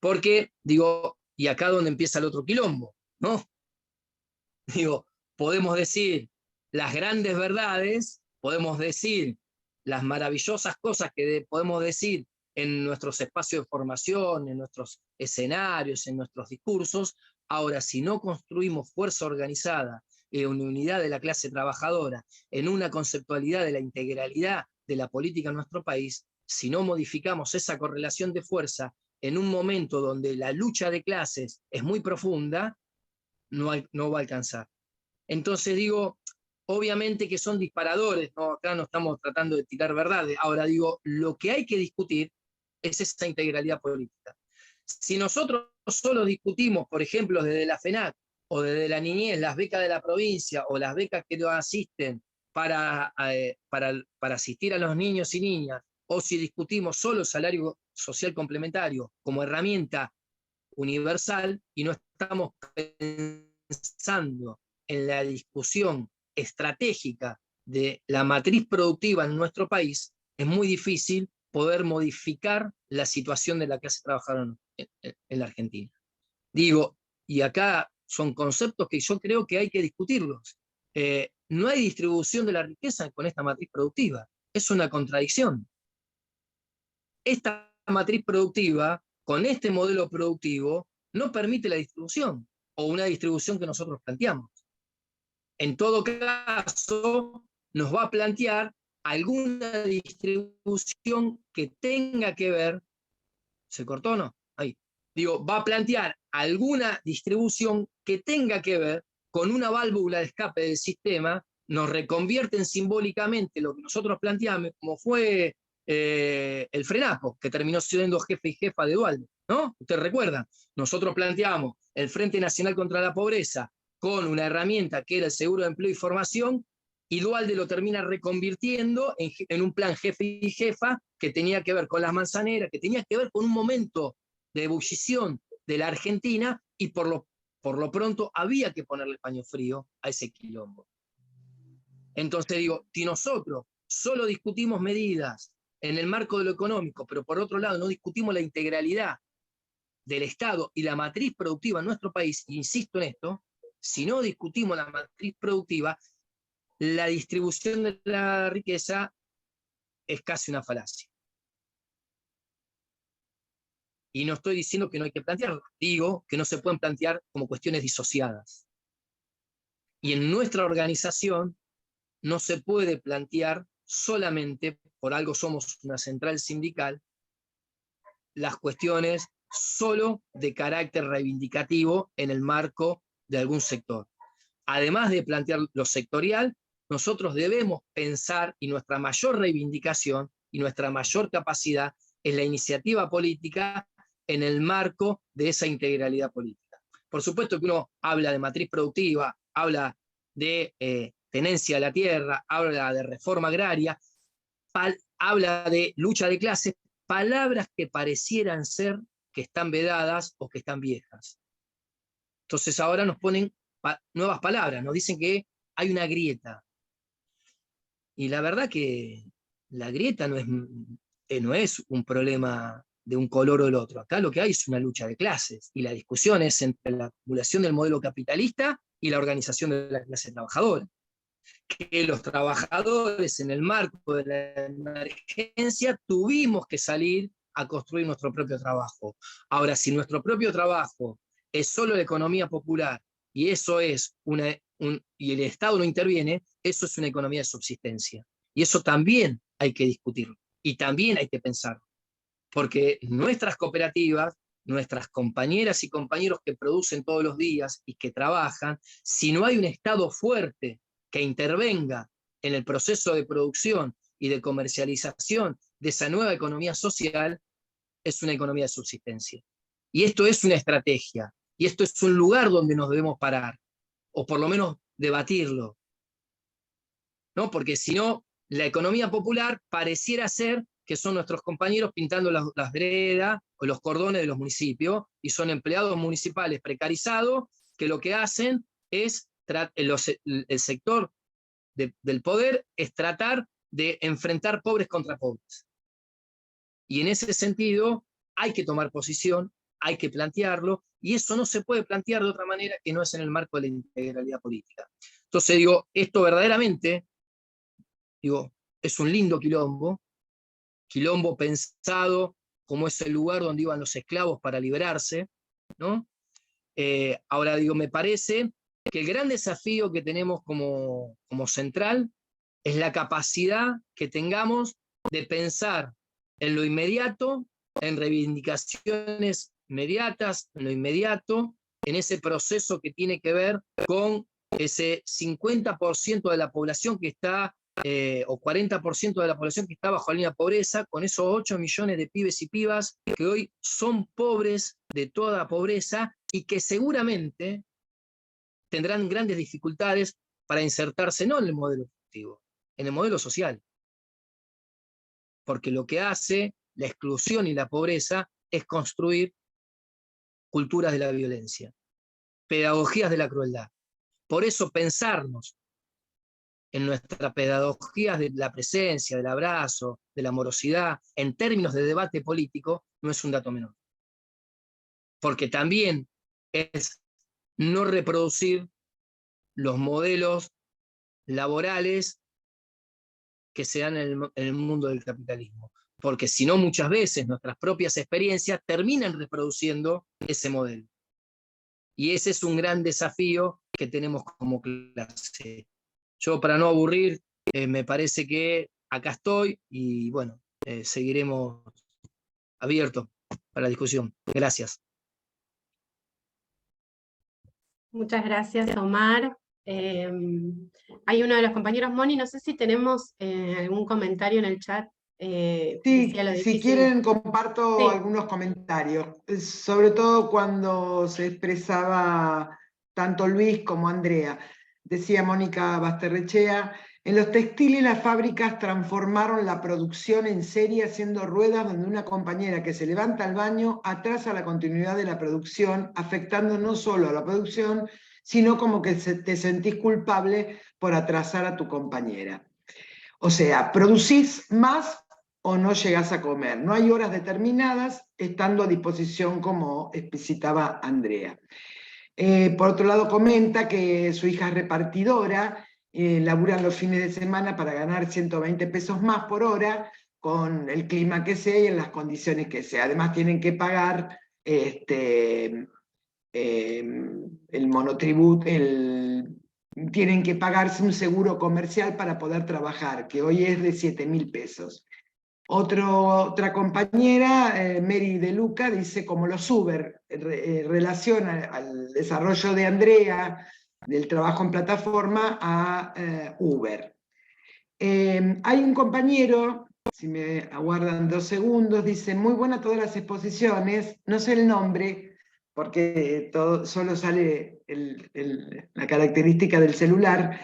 Porque, digo, y acá donde empieza el otro quilombo, ¿no? Digo, podemos decir las grandes verdades, podemos decir las maravillosas cosas que podemos decir en nuestros espacios de formación, en nuestros escenarios, en nuestros discursos. Ahora, si no construimos fuerza organizada, una unidad de la clase trabajadora, en una conceptualidad de la integralidad de la política en nuestro país, si no modificamos esa correlación de fuerza en un momento donde la lucha de clases es muy profunda, no va a alcanzar. Entonces digo, obviamente que son disparadores, ¿no? Acá no estamos tratando de tirar verdades. Ahora digo, lo que hay que discutir es esa integralidad política. Si nosotros solo discutimos, por ejemplo, desde la FENAC o desde la niñez, las becas de la provincia o las becas que nos asisten para asistir a los niños y niñas, o si discutimos solo el salario social complementario como herramienta universal y no estamos pensando en la discusión estratégica de la matriz productiva en nuestro país, es muy difícil poder modificar la situación de la clase trabajadora en la Argentina. Digo, y acá son conceptos que yo creo que hay que discutirlos. No hay distribución de la riqueza con esta matriz productiva. Es una contradicción. Esta matriz productiva, con este modelo productivo, no permite la distribución, o una distribución que nosotros planteamos. En todo caso, nos va a plantear alguna distribución que tenga que ver, ¿se cortó o no? Ahí. Digo, va a plantear alguna distribución que tenga que ver con una válvula de escape del sistema, nos reconvierten simbólicamente lo que nosotros planteamos, como fue el Frenaco, que terminó siendo jefe y jefa de Duhalde, ¿no? Usted recuerda, nosotros planteamos el Frente Nacional contra la Pobreza con una herramienta que era el seguro de empleo y formación, y Duhalde lo termina reconvirtiendo en un plan jefe y jefa que tenía que ver con las manzaneras, que tenía que ver con un momento de ebullición de la Argentina, y por lo pronto había que ponerle paño frío a ese quilombo. Entonces digo, si nosotros solo discutimos medidas en el marco de lo económico, pero por otro lado no discutimos la integralidad del Estado y la matriz productiva en nuestro país, insisto en esto, si no discutimos la matriz productiva, la distribución de la riqueza es casi una falacia. Y no estoy diciendo que no hay que plantearlo, digo que no se pueden plantear como cuestiones disociadas. Y en nuestra organización no se puede plantear solamente, por algo somos una central sindical, las cuestiones solo de carácter reivindicativo en el marco de algún sector. Además de plantear lo sectorial, nosotros debemos pensar, y nuestra mayor reivindicación y nuestra mayor capacidad es la iniciativa política en el marco de esa integralidad política. Por supuesto que uno habla de matriz productiva, habla de tenencia de la tierra, habla de reforma agraria, habla de lucha de clases, palabras que parecieran ser que están vedadas o que están viejas. Entonces ahora nos ponen nuevas palabras, nos dicen que hay una grieta. Y la verdad que la grieta no es un problema de un color o el otro. Acá lo que hay es una lucha de clases, y la discusión es entre la acumulación del modelo capitalista y la organización de la clase trabajadora. Que los trabajadores en el marco de la emergencia tuvimos que salir a construir nuestro propio trabajo. Ahora, si nuestro propio trabajo es solo la economía popular y eso es y el Estado no interviene, eso es una economía de subsistencia. Y eso también hay que discutirlo y también hay que pensarlo. Porque nuestras cooperativas, nuestras compañeras y compañeros que producen todos los días y que trabajan, si no hay un Estado fuerte que intervenga en el proceso de producción y de comercialización de esa nueva economía social, es una economía de subsistencia. Y esto es una estrategia, y esto es un lugar donde nos debemos parar, o por lo menos debatirlo, ¿no? Porque si no, la economía popular pareciera ser que son nuestros compañeros pintando las veredas o los cordones de los municipios, y son empleados municipales precarizados que lo que hacen es, el sector del poder es tratar de enfrentar pobres contra pobres. Y en ese sentido hay que tomar posición, hay que plantearlo, y eso no se puede plantear de otra manera que no es en el marco de la integralidad política. Entonces digo, esto verdaderamente, es un lindo quilombo pensado como es el lugar donde iban los esclavos para liberarse, ¿no? Ahora me parece que el gran desafío que tenemos como central es la capacidad que tengamos de pensar en lo inmediato, en reivindicaciones inmediatas, en lo inmediato, en ese proceso que tiene que ver con ese 50% de la población que está, o 40% de la población que está bajo la línea de pobreza, con esos 8 millones de pibes y pibas que hoy son pobres de toda pobreza y que seguramente tendrán grandes dificultades para insertarse no en el modelo productivo, en el modelo social. Porque lo que hace la exclusión y la pobreza es construir culturas de la violencia, pedagogías de la crueldad. Por eso pensarnos en nuestras pedagogías de la presencia, del abrazo, de la amorosidad, en términos de debate político, no es un dato menor. Porque también es no reproducir los modelos laborales que se dan en el mundo del capitalismo. Porque si no, muchas veces nuestras propias experiencias terminan reproduciendo ese modelo. Y ese es un gran desafío que tenemos como clase. Yo, para no aburrir, me parece que acá estoy y bueno, seguiremos abiertos para la discusión. Gracias. Muchas gracias, Omar. Hay uno de los compañeros, Moni, no sé si tenemos algún comentario en el chat. Sí, si quieren comparto algunos comentarios, sobre todo cuando se expresaba tanto Luis como Andrea. Decía Mónica Basterrechea, en los textiles las fábricas transformaron la producción en serie haciendo ruedas donde una compañera que se levanta al baño atrasa la continuidad de la producción, afectando no solo a la producción, sino como que te sentís culpable por atrasar a tu compañera. O sea, producís más o no llegás a comer. No hay horas determinadas, estando a disposición, como explicitaba Andrea. Por otro lado, comenta que su hija es repartidora, laburan los fines de semana para ganar 120 pesos más por hora, con el clima que sea y en las condiciones que sea. Además tienen que pagar el monotributo, el tienen que pagarse un seguro comercial para poder trabajar, que hoy es de 7.000 pesos. Otra compañera, Mary De Luca, dice como los Uber, relaciona al desarrollo de Andrea, del trabajo en plataforma, a Uber. Hay un compañero, si me aguardan 2 segundos, dice, muy buena todas las exposiciones, no sé el nombre, porque solo sale la característica del celular.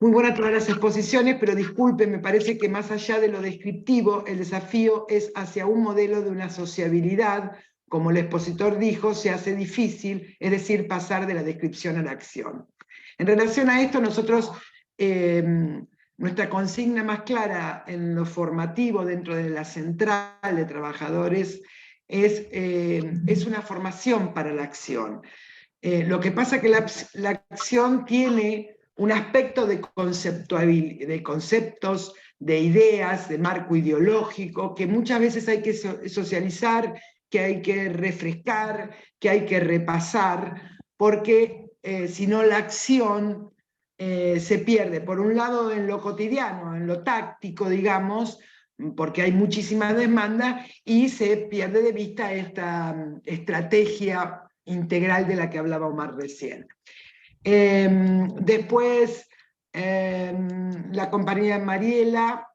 Muy buenas todas las exposiciones, pero disculpen, me parece que más allá de lo descriptivo, el desafío es hacia un modelo de una sociabilidad, como el expositor dijo, se hace difícil, es decir, pasar de la descripción a la acción. En relación a esto, nosotros, nuestra consigna más clara en lo formativo dentro de la central de trabajadores es una formación para la acción. Lo que pasa es que la acción tiene un aspecto de conceptos, de ideas, de marco ideológico, que muchas veces hay que socializar, que hay que refrescar, que hay que repasar, porque si no la acción se pierde, por un lado en lo cotidiano, en lo táctico, digamos, porque hay muchísima demanda, y se pierde de vista esta estrategia integral de la que hablaba Omar recién. Después, la compañera Mariela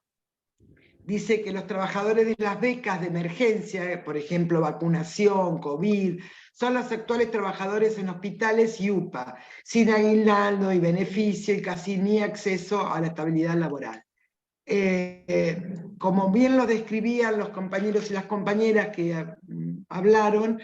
dice que los trabajadores de las becas de emergencia, por ejemplo, vacunación, COVID, son los actuales trabajadores en hospitales y UPA, sin aguinaldo y beneficio y casi ni acceso a la estabilidad laboral. Como bien lo describían los compañeros y las compañeras que hablaron,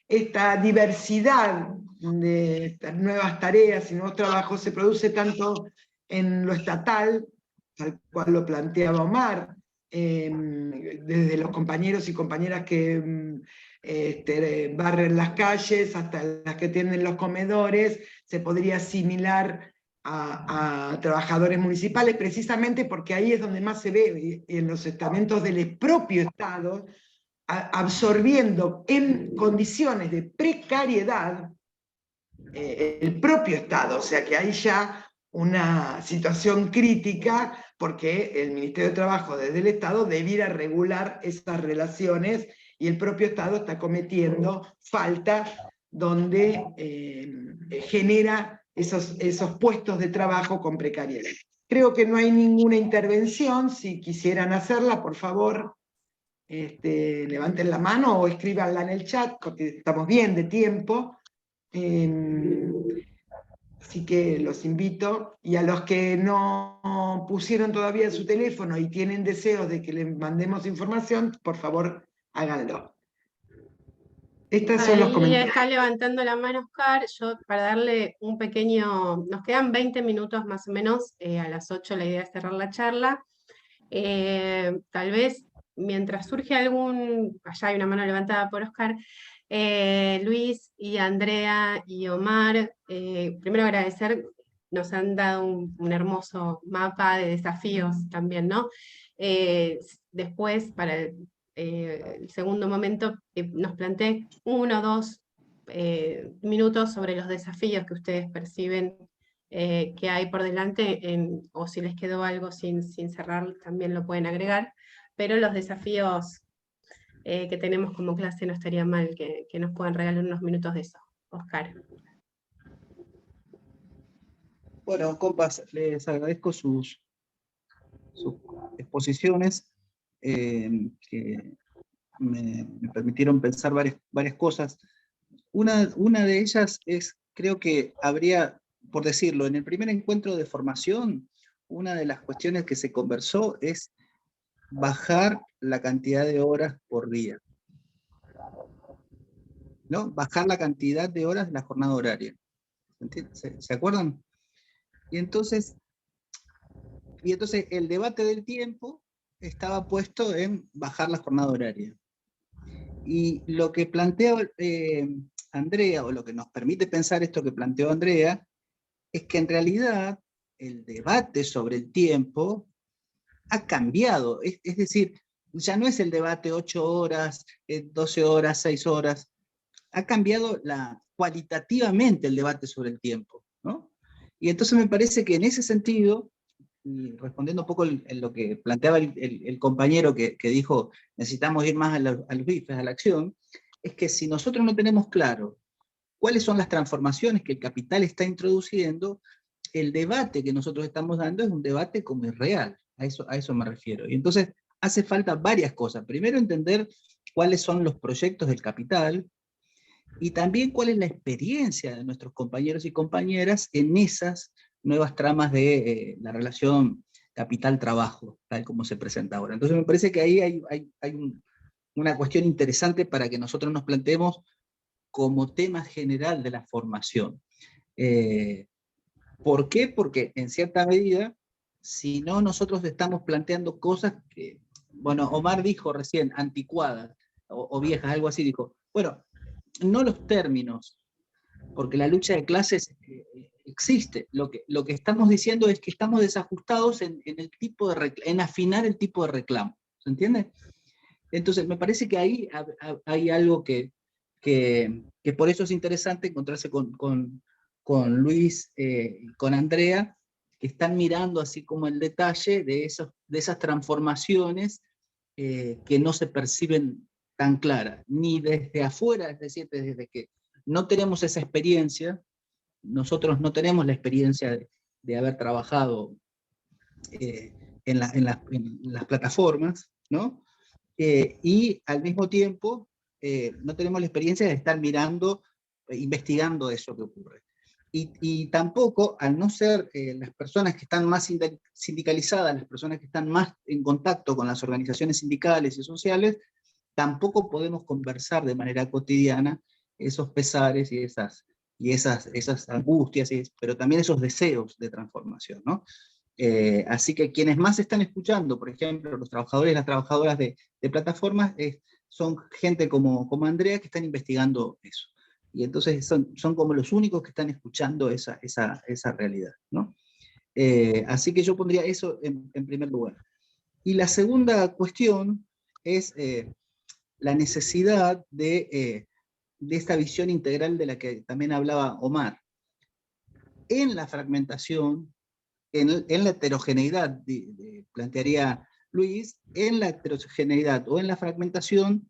esta diversidad de estas nuevas tareas y nuevos trabajos se produce tanto en lo estatal, tal cual lo planteaba Omar, desde los compañeros y compañeras que barren las calles hasta las que tienden los comedores, se podría asimilar a trabajadores municipales, precisamente porque ahí es donde más se ve, en los estamentos del propio Estado, absorbiendo en condiciones de precariedad el propio Estado, o sea que hay ya una situación crítica porque el Ministerio de Trabajo desde el Estado debiera regular esas relaciones y el propio Estado está cometiendo falta donde genera esos puestos de trabajo con precariedad. Creo que no hay ninguna intervención. Si quisieran hacerla, por favor, levanten la mano o escríbanla en el chat, porque estamos bien de tiempo. Así que los invito, y a los que no pusieron todavía su teléfono y tienen deseos de que les mandemos información, por favor, háganlo. Estos son los Ahí comentarios. está levantando la mano Oscar. Yo, para darle un pequeño, nos quedan 20 minutos más o menos, a las 8 la idea es cerrar la charla. Tal vez, mientras surge allá hay una mano levantada por Oscar, Luis y Andrea y Omar, primero agradecer, nos han dado un hermoso mapa de desafíos también, ¿no? Después, para el segundo momento, nos planteé 1 o 2 minutos sobre los desafíos que ustedes perciben que hay por delante, o si les quedó algo sin cerrar, también lo pueden agregar, pero los desafíos que tenemos como clase no estaría mal que nos puedan regalar unos minutos de eso. Oscar. Bueno, compas, les agradezco sus exposiciones que me permitieron pensar varias cosas. Una de ellas es, creo que habría, por decirlo, en el primer encuentro de formación, una de las cuestiones que se conversó es bajar la cantidad de horas por día, ¿no? Bajar la cantidad de horas de la jornada horaria. ¿Se acuerdan? Y entonces el debate del tiempo estaba puesto en bajar la jornada horaria. Y lo que plantea Andrea, o lo que nos permite pensar esto que planteó Andrea, es que en realidad el debate sobre el tiempo ha cambiado. Es decir, ya no es el debate 8 horas, 12 horas, 6 horas. Ha cambiado cualitativamente el debate sobre el tiempo, ¿no? Y entonces me parece que en ese sentido, y respondiendo un poco en lo que planteaba el compañero que dijo, necesitamos ir más a los bifes, a la acción, es que si nosotros no tenemos claro cuáles son las transformaciones que el capital está introduciendo, el debate que nosotros estamos dando es un debate como irreal, a eso me refiero. Y entonces hace falta varias cosas. Primero, entender cuáles son los proyectos del capital, y también cuál es la experiencia de nuestros compañeros y compañeras en esas nuevas tramas de la relación capital-trabajo, tal como se presenta ahora. Entonces me parece que ahí hay una cuestión interesante para que nosotros nos planteemos como tema general de la formación. ¿Por qué? Porque en cierta medida, si no nosotros estamos planteando cosas que, bueno, Omar dijo recién, anticuadas o viejas, algo así dijo. Bueno, no los términos, porque la lucha de clases existe. Lo que estamos diciendo es que estamos desajustados en afinar el tipo de reclamo. ¿Se entiende? Entonces, me parece que ahí hay algo que por eso es interesante encontrarse con Luis, con Andrea, que están mirando así como el detalle de esas transformaciones que no se perciben tan claras, ni desde afuera, es decir, desde que no tenemos esa experiencia, nosotros no tenemos la experiencia de haber trabajado en las plataformas, ¿no? Y al mismo tiempo no tenemos la experiencia de estar mirando, investigando eso que ocurre. Y tampoco, al no ser las personas que están más sindicalizadas, las personas que están más en contacto con las organizaciones sindicales y sociales, tampoco podemos conversar de manera cotidiana esos pesares y esas angustias, pero también esos deseos de transformación, ¿no? Así que quienes más están escuchando, por ejemplo, los trabajadores y las trabajadoras de plataformas, son gente como Andrea que están investigando eso. Y entonces son como los únicos que están escuchando esa realidad, ¿no? Así que yo pondría eso en primer lugar. Y la segunda cuestión es la necesidad de esta visión integral de la que también hablaba Omar. En la fragmentación, en la heterogeneidad, plantearía Luis, en la heterogeneidad o en la fragmentación,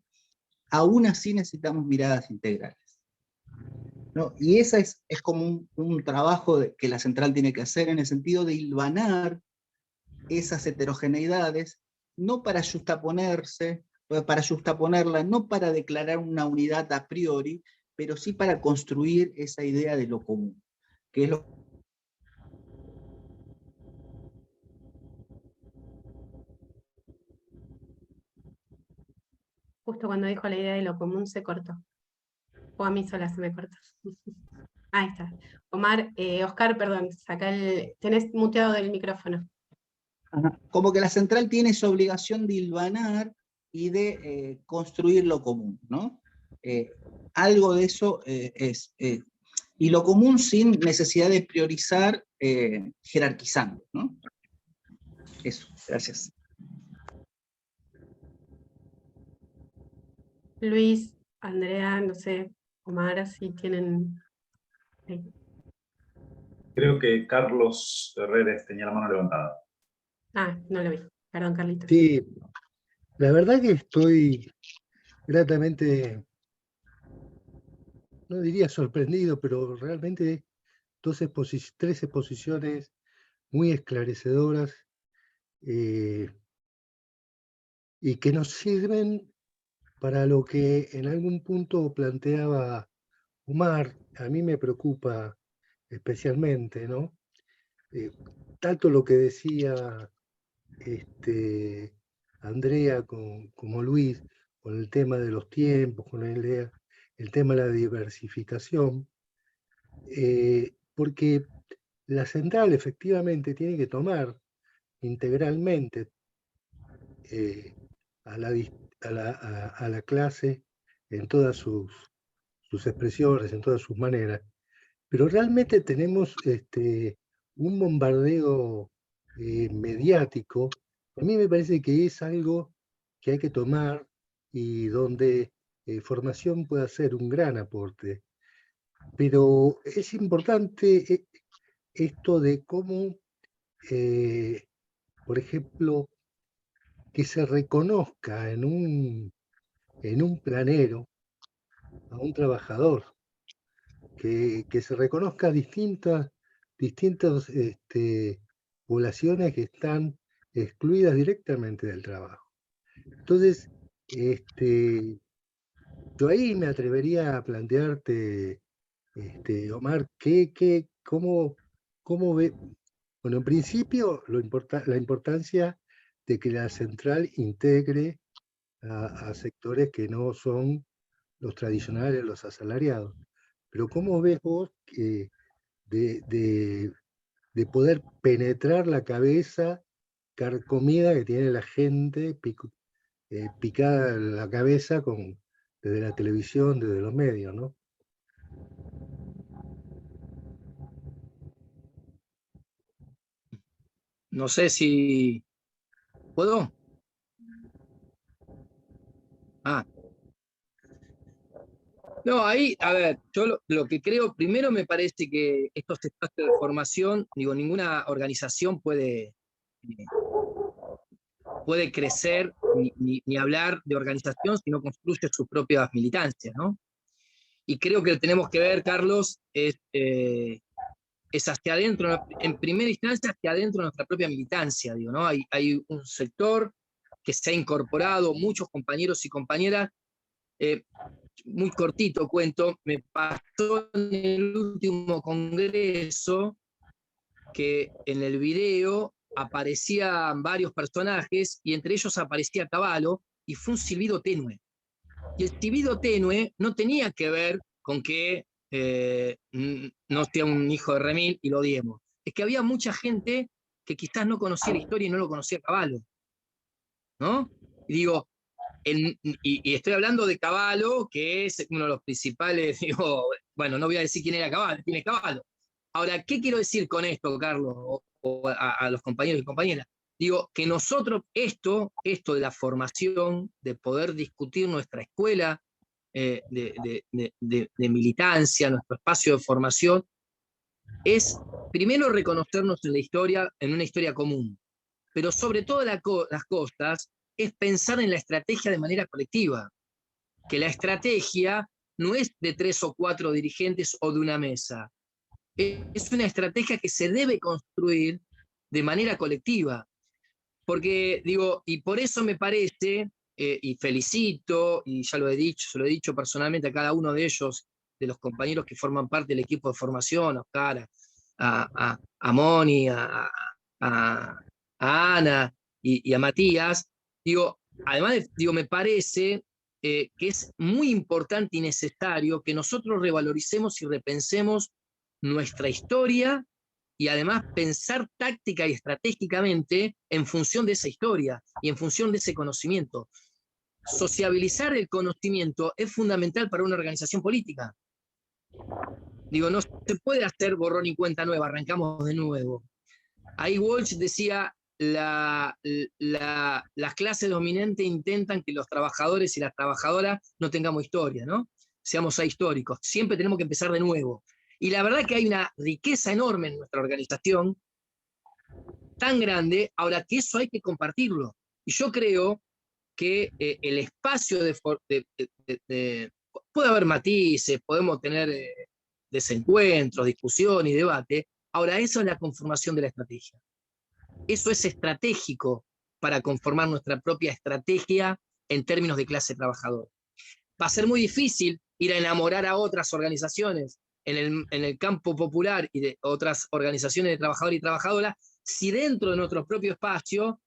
aún así necesitamos miradas integrales, ¿no? Y esa es como un trabajo que la central tiene que hacer en el sentido de hilvanar esas heterogeneidades, no para justaponerla, no para declarar una unidad a priori, pero sí para construir esa idea de lo común, que es lo Justo cuando dijo la idea de lo común se cortó. O a mí sola se me cortó. Ahí está. Omar, Oscar, perdón, tenés muteado del micrófono. como que la central tiene esa obligación de hilvanar y de construir lo común, ¿no? Algo de eso es, y lo común sin necesidad de priorizar jerarquizando, ¿no? Eso, gracias. Luis, Andrea, no sé, Omar, si tienen... Creo que Carlos Herreres tenía la mano levantada. Ah, no lo vi. Perdón, Carlitos. Sí, la verdad que estoy gratamente, no diría sorprendido, pero realmente tres exposiciones muy esclarecedoras y que nos sirven para lo que en algún punto planteaba Omar. A mí me preocupa especialmente, ¿no? Tanto lo que decía Andrea como Luis, con el tema de los tiempos, con el tema de la diversificación, porque la central efectivamente tiene que tomar integralmente a la clase en todas sus expresiones, en todas sus maneras, pero realmente tenemos un bombardeo mediático. A mí me parece que es algo que hay que tomar y donde formación puede hacer un gran aporte. Pero es importante esto de cómo, por ejemplo, que se reconozca en un planero a un trabajador, que se reconozca distintas poblaciones que están excluidas directamente del trabajo. Entonces, yo ahí me atrevería a plantearte, Omar, cómo ve, bueno, en principio la importancia de que la central integre a sectores que no son los tradicionales, los asalariados. Pero ¿cómo ves vos que de poder penetrar la cabeza carcomida que tiene la gente, picada la cabeza desde la televisión, desde los medios, ¿no? No sé si... ¿Puedo? Ah. No, ahí, a ver, yo lo que creo, primero me parece que estos espacios de formación, digo, ninguna organización puede crecer ni hablar de organización si no construye sus propias militancias, ¿no? Y creo que tenemos que ver, Carlos, es hacia adentro, en primera instancia, hacia adentro de nuestra propia militancia, digo, ¿no? Hay un sector que se ha incorporado, muchos compañeros y compañeras, muy cortito cuento, me pasó en el último congreso que en el video aparecían varios personajes y entre ellos aparecía Cavallo y fue un silbido tenue. Y el silbido tenue no tenía que ver con que no sea un hijo de Remil y lo odiemos. Es que había mucha gente que quizás no conocía la historia y no lo conocía Cavallo, ¿no? Y digo, y estoy hablando de Cavallo, que es uno de los principales, digo, bueno, no voy a decir quién era Cavallo, quién es Cavallo. Ahora, ¿qué quiero decir con esto, Carlos, o a los compañeros y compañeras? Digo, que nosotros, esto de la formación, de poder discutir nuestra escuela de militancia, nuestro espacio de formación, es primero reconocernos en la historia, en una historia común, pero sobre todas las cosas, es pensar en la estrategia de manera colectiva, que la estrategia no es de 3 o 4 dirigentes o de una mesa, es una estrategia que se debe construir de manera colectiva, porque digo, y por eso me parece, y felicito, y ya lo he dicho, se lo he dicho personalmente a cada uno de ellos, de los compañeros que forman parte del equipo de formación, a Oscar, a Moni, a Ana y a Matías, digo, además, digo, me parece que es muy importante y necesario que nosotros revaloricemos y repensemos nuestra historia y además pensar táctica y estratégicamente en función de esa historia y en función de ese conocimiento. Sociabilizar el conocimiento es fundamental para una organización política. Digo, no se puede hacer borrón y cuenta nueva, arrancamos de nuevo. Ahí Walsh decía, las clases dominantes intentan que los trabajadores y las trabajadoras no tengamos historia, ¿no? Seamos ahistóricos. Siempre tenemos que empezar de nuevo. Y la verdad que hay una riqueza enorme en nuestra organización, tan grande, ahora que eso hay que compartirlo. Y yo creo que el espacio puede haber matices, podemos tener desencuentros, discusión y debate. Ahora, eso es la conformación de la estrategia. Eso es estratégico para conformar nuestra propia estrategia en términos de clase trabajadora. Va a ser muy difícil ir a enamorar a otras organizaciones en el campo popular y de otras organizaciones de trabajadores y trabajadoras si dentro de nuestro propio espacio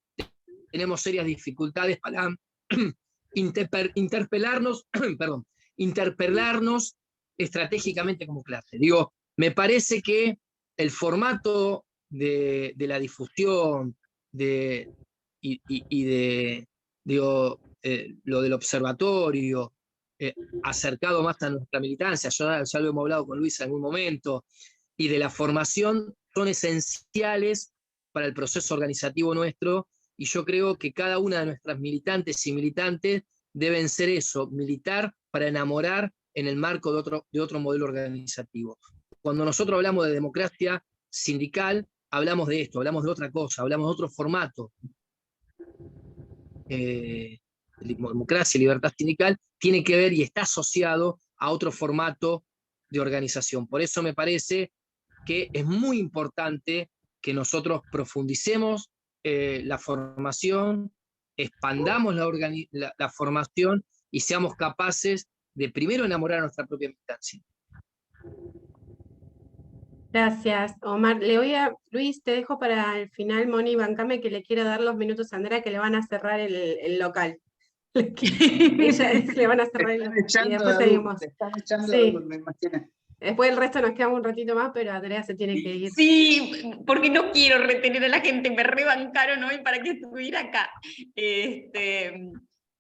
tenemos serias dificultades para interpelarnos estratégicamente como clase. Digo, me parece que el formato de la difusión lo del observatorio, acercado más a nuestra militancia, ya lo hemos hablado con Luis en algún momento, y de la formación son esenciales para el proceso organizativo nuestro, y yo creo que cada una de nuestras militantes y militantes deben ser eso, militar para enamorar en el marco de otro modelo organizativo. Cuando nosotros hablamos de democracia, hablamos de esto, hablamos de otra cosa, hablamos de otro formato. Democracia y libertad sindical tiene que ver y está asociado a otro formato de organización. Por eso me parece que es muy importante que nosotros profundicemos la formación, expandamos la formación y seamos capaces de primero enamorar a nuestra propia militancia. Gracias, Omar. Luis, te dejo para el final, Moni, bancame que le quiero dar los minutos a Andrea, que le van a cerrar el local. Le van a cerrar el local. Y después seguimos. Sí. Me imagino. Después el resto nos quedamos un ratito más, pero Andrea se tiene que ir. Sí, porque no quiero retener a la gente, me rebancaron hoy para que estuviera acá.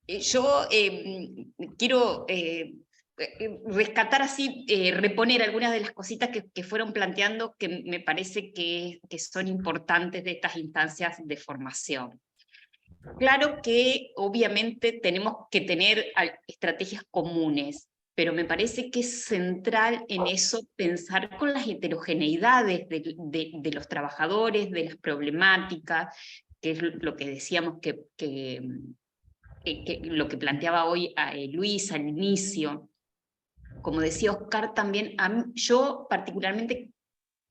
Yo quiero rescatar así, reponer algunas de las cositas que fueron planteando que me parece que son importantes de estas instancias de formación. Claro que obviamente tenemos que tener estrategias comunes, pero me parece que es central en eso pensar con las heterogeneidades de los trabajadores, de las problemáticas, que es lo que decíamos lo que planteaba hoy Luis al inicio. Como decía Oscar también, yo particularmente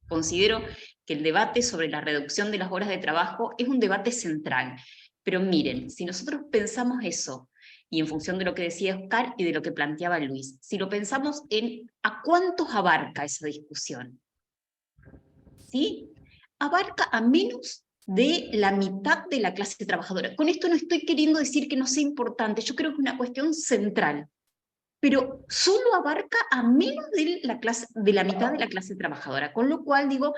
considero que el debate sobre la reducción de las horas de trabajo es un debate central. Pero miren, si nosotros pensamos eso, y en función de lo que decía Oscar y de lo que planteaba Luis, si lo pensamos en ¿a cuántos abarca esa discusión? ¿Sí? Abarca a menos de la mitad de la clase trabajadora. Con esto no estoy queriendo decir que no sea importante, yo creo que es una cuestión central, pero solo abarca a menos de la mitad de la clase trabajadora, con lo cual digo,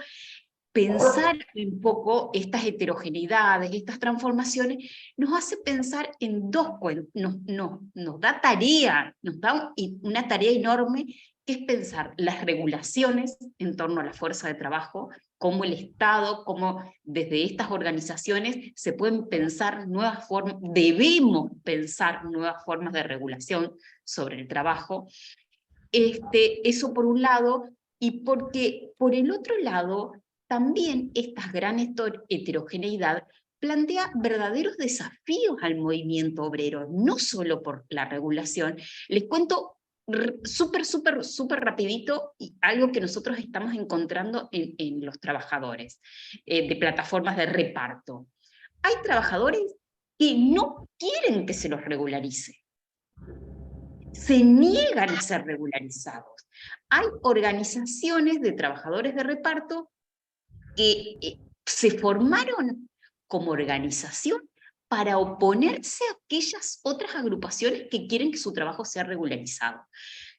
pensar un poco estas heterogeneidades, estas transformaciones, nos hace pensar en nos da tarea, nos da una tarea enorme, que es pensar las regulaciones en torno a la fuerza de trabajo, cómo el Estado, cómo desde estas organizaciones se pueden pensar nuevas formas, debemos pensar nuevas formas de regulación sobre el trabajo. Eso por un lado, y porque por el otro lado, también esta gran heterogeneidad plantea verdaderos desafíos al movimiento obrero, no solo por la regulación. Les cuento súper rapidito algo que nosotros estamos encontrando en los trabajadores de plataformas de reparto. Hay trabajadores que no quieren que se los regularice. Se niegan a ser regularizados. Hay organizaciones de trabajadores de reparto que se formaron como organización para oponerse a aquellas otras agrupaciones que quieren que su trabajo sea regularizado.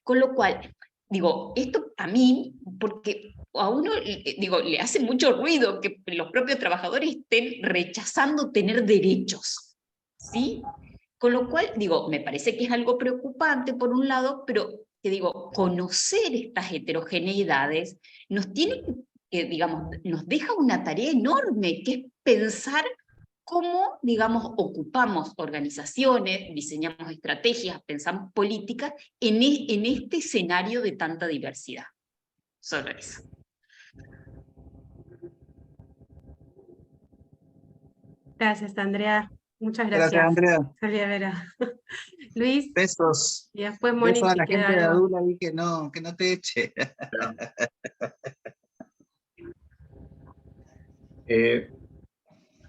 Con lo cual, digo, esto a mí, porque a uno le hace mucho ruido que los propios trabajadores estén rechazando tener derechos, ¿sí? Con lo cual, digo, me parece que es algo preocupante por un lado, pero que digo, conocer estas heterogeneidades nos tiene que, digamos, nos deja una tarea enorme, que es pensar cómo, digamos, ocupamos organizaciones, diseñamos estrategias, pensamos políticas en este escenario de tanta diversidad. Solo eso. Gracias, Andrea. Muchas gracias. Gracias, Andrea. Silvia Vera. Luis. Besos. Y después Moni, besos a si la queda gente de algo. Adula ahí que no te eche.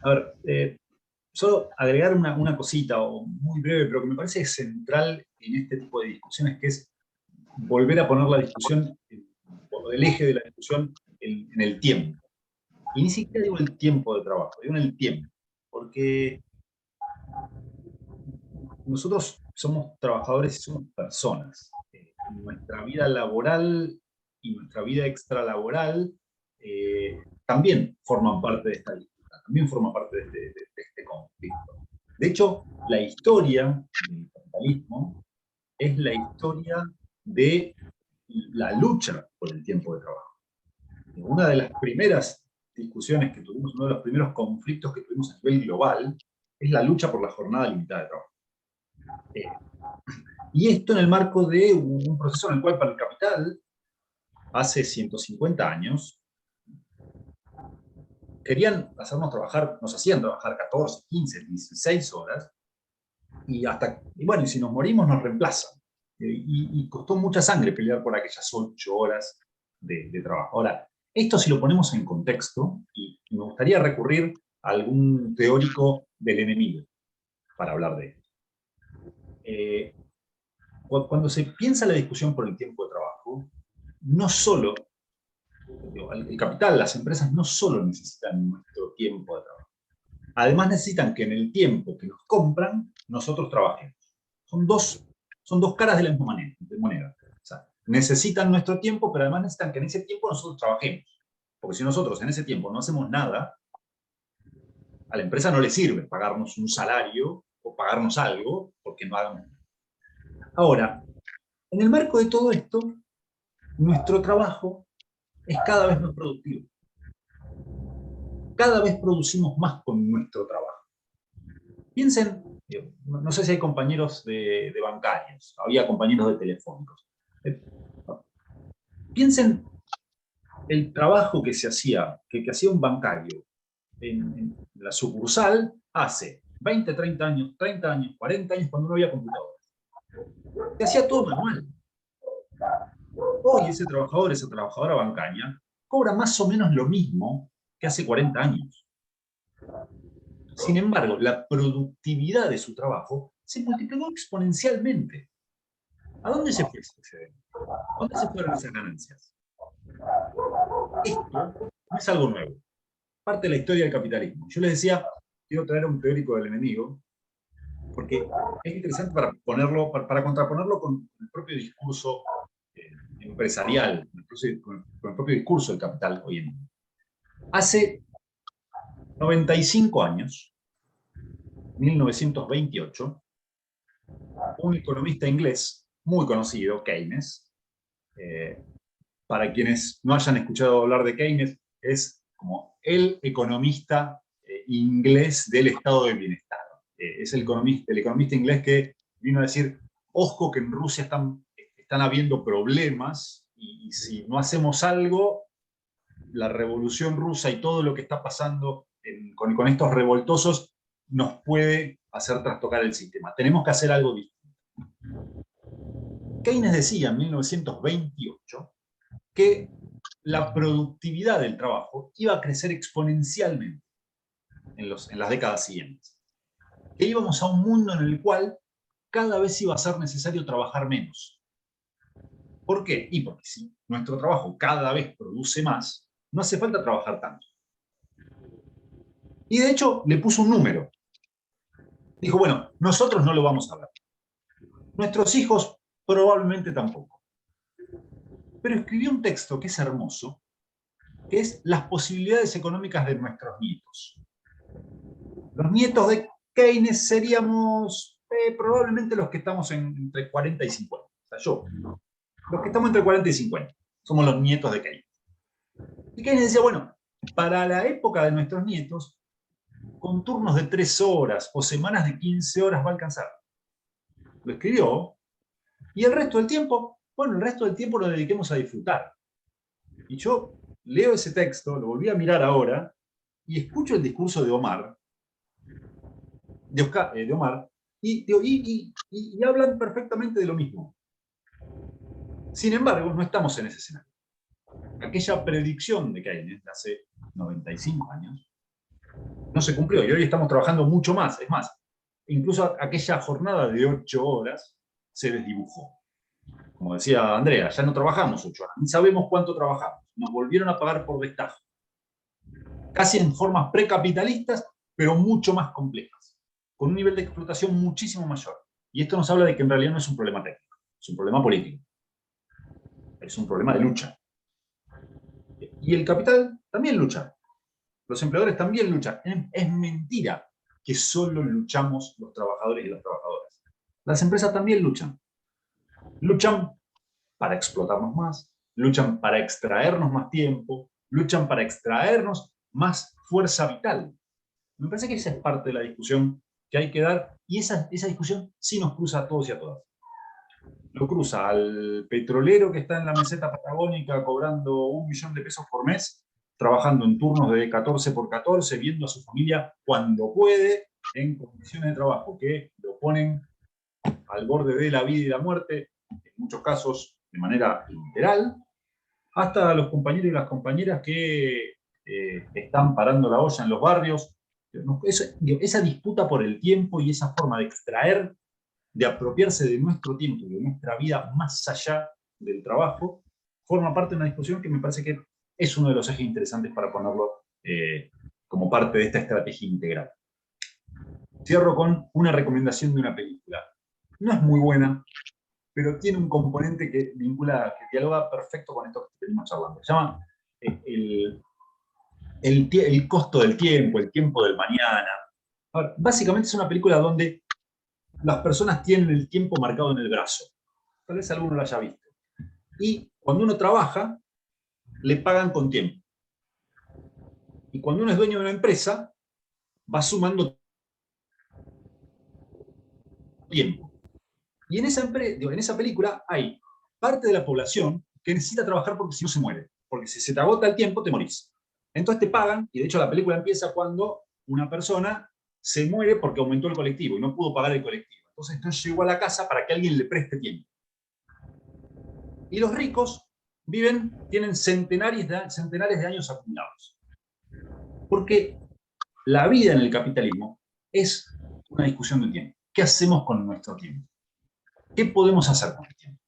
A ver, solo agregar una cosita, o muy breve, pero que me parece central en este tipo de discusiones, que es volver a poner la discusión, o el eje de la discusión en el tiempo. Y ni siquiera digo el tiempo de trabajo, digo en el tiempo, porque nosotros somos trabajadores y somos personas. Nuestra vida laboral y nuestra vida extralaboral también forman parte de esta disputa, también forman parte de este conflicto. De hecho, la historia del capitalismo es la historia de la lucha por el tiempo de trabajo. Una de las primeras discusiones que tuvimos, uno de los primeros conflictos que tuvimos a nivel global, es la lucha por la jornada limitada de trabajo. Y esto en el marco de un proceso en el cual para el capital, hace 150 años, querían hacernos trabajar, nos hacían trabajar 14, 15, 16 horas, y bueno, y si nos morimos nos reemplazan. Y costó mucha sangre pelear por aquellas 8 horas de trabajo. Ahora, esto si lo ponemos en contexto, y me gustaría recurrir a algún teórico del enemigo para hablar de esto. Cuando se piensa la discusión por el tiempo de trabajo, no solo, el capital, las empresas no solo necesitan nuestro tiempo de trabajo, además necesitan que en el tiempo que nos compran, nosotros trabajemos. Son dos caras de la misma moneda. O sea, necesitan nuestro tiempo, pero además necesitan que en ese tiempo nosotros trabajemos. Porque si nosotros en ese tiempo no hacemos nada, a la empresa no le sirve pagarnos un salario o pagarnos algo porque no hagamos nada. Ahora, en el marco de todo esto, nuestro trabajo es cada vez más productivo. Cada vez producimos más con nuestro trabajo. Piensen, no sé si hay compañeros de bancarios, había compañeros de telefónicos. Piensen el trabajo que se hacía, que hacía un bancario en la sucursal hace 20, 30 años, 40 años, cuando no había computadoras. Se hacía todo manual. Hoy ese trabajador, esa trabajadora bancaria, cobra más o menos lo mismo que hace 40 años. Sin embargo, la productividad de su trabajo se multiplicó exponencialmente. ¿A dónde se fue ese excedente? ¿A dónde se fueron esas ganancias? Esto no es algo nuevo. Parte de la historia del capitalismo. Yo les decía, quiero traer a un teórico del enemigo, porque es interesante para contraponerlo con el propio discurso empresarial, con el propio discurso del capital hoy en día. Hace 95 años, 1928, un economista inglés muy conocido, Keynes, para quienes no hayan escuchado hablar de Keynes, es como el economista inglés del estado del bienestar. Es el economista inglés que vino a decir, ojo que en Rusia están habiendo problemas, y si no hacemos algo, la revolución rusa y todo lo que está pasando con estos revoltosos nos puede hacer trastocar el sistema. Tenemos que hacer algo distinto. Keynes decía en 1928 que la productividad del trabajo iba a crecer exponencialmente en las décadas siguientes. Que íbamos a un mundo en el cual cada vez iba a ser necesario trabajar menos. ¿Por qué? Y porque si nuestro trabajo cada vez produce más, no hace falta trabajar tanto. Y de hecho le puso un número. Dijo, bueno, nosotros no lo vamos a ver. Nuestros hijos probablemente tampoco. Pero escribió un texto que es hermoso, que es las posibilidades económicas de nuestros nietos. Los nietos de Keynes seríamos probablemente los que estamos entre 40 y 50. O sea, yo. Los que estamos entre 40 y 50. Somos los nietos de Keynes. Y Keynes decía, bueno, para la época de nuestros nietos, con turnos de 3 horas o semanas de 15 horas va a alcanzar. Lo escribió, y el resto del tiempo, bueno, el resto del tiempo lo dediquemos a disfrutar. Y yo leo ese texto, lo volví a mirar ahora, y escucho el discurso de Omar, y hablan perfectamente de lo mismo. Sin embargo, no estamos en ese escenario. Aquella predicción de Keynes de hace 95 años no se cumplió, y hoy estamos trabajando mucho más. Es más, incluso aquella jornada de 8 horas se desdibujó. Como decía Andrea, ya no trabajamos 8 horas, ni sabemos cuánto trabajamos. Nos volvieron a pagar por destajo. Casi en formas precapitalistas, pero mucho más complejas, con un nivel de explotación muchísimo mayor. Y esto nos habla de que en realidad no es un problema técnico, es un problema político. Es un problema de lucha. Y el capital también lucha. Los empleadores también luchan. Es mentira que solo luchamos los trabajadores y las trabajadoras. Las empresas también luchan. Luchan para explotarnos más, luchan para extraernos más tiempo, luchan para extraernos más fuerza vital. Me parece que esa es parte de la discusión que hay que dar, y esa discusión sí nos cruza a todos y a todas. Lo cruza al petrolero que está en la meseta patagónica cobrando $1 millón de pesos por mes, trabajando en turnos de 14 por 14, viendo a su familia cuando puede, en condiciones de trabajo que lo ponen al borde de la vida y la muerte, en muchos casos de manera literal, hasta los compañeros y las compañeras que están parando la olla en los barrios. Esa disputa por el tiempo y esa forma de extraer, de apropiarse de nuestro tiempo y de nuestra vida más allá del trabajo, forma parte de una discusión que me parece que es uno de los ejes interesantes para ponerlo como parte de esta estrategia integral. Cierro con una recomendación de una película. No es muy buena, pero tiene un componente que vincula, que dialoga perfecto con esto que venimos charlando. Se llama el costo del tiempo, el tiempo del mañana. A ver, básicamente es una película donde las personas tienen el tiempo marcado en el brazo. Tal vez alguno lo haya visto. Y cuando uno trabaja, le pagan con tiempo. Y cuando uno es dueño de una empresa, va sumando tiempo. Y en esa película hay parte de la población que necesita trabajar porque si no se muere. Porque si se te agota el tiempo, te morís. Entonces te pagan, y de hecho la película empieza cuando una persona se muere porque aumentó el colectivo y no pudo pagar el colectivo. Entonces no llegó a la casa para que alguien le preste tiempo. Y los ricos tienen centenares de años acumulados. Porque la vida en el capitalismo es una discusión de tiempo. ¿Qué hacemos con nuestro tiempo? ¿Qué podemos hacer con el tiempo?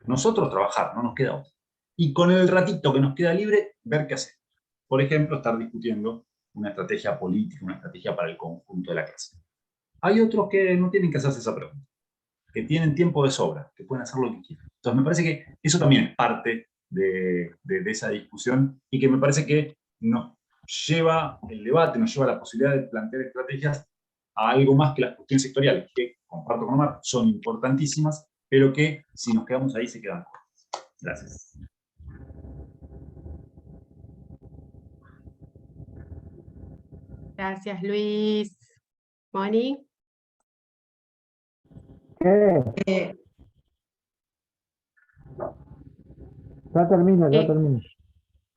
Nosotros trabajar, no nos queda otra. Y con el ratito que nos queda libre, ver qué hacemos. Por ejemplo, estar discutiendo una estrategia política, una estrategia para el conjunto de la clase. Hay otros que no tienen que hacerse esa pregunta, que tienen tiempo de sobra, que pueden hacer lo que quieran. Entonces me parece que eso también es parte de esa discusión y que me parece que nos lleva el debate, nos lleva la posibilidad de plantear estrategias a algo más que las cuestiones sectoriales, que comparto con Omar, son importantísimas, pero que si nos quedamos ahí se quedan cortas. Gracias. Gracias, Luis. Moni. Ya termino.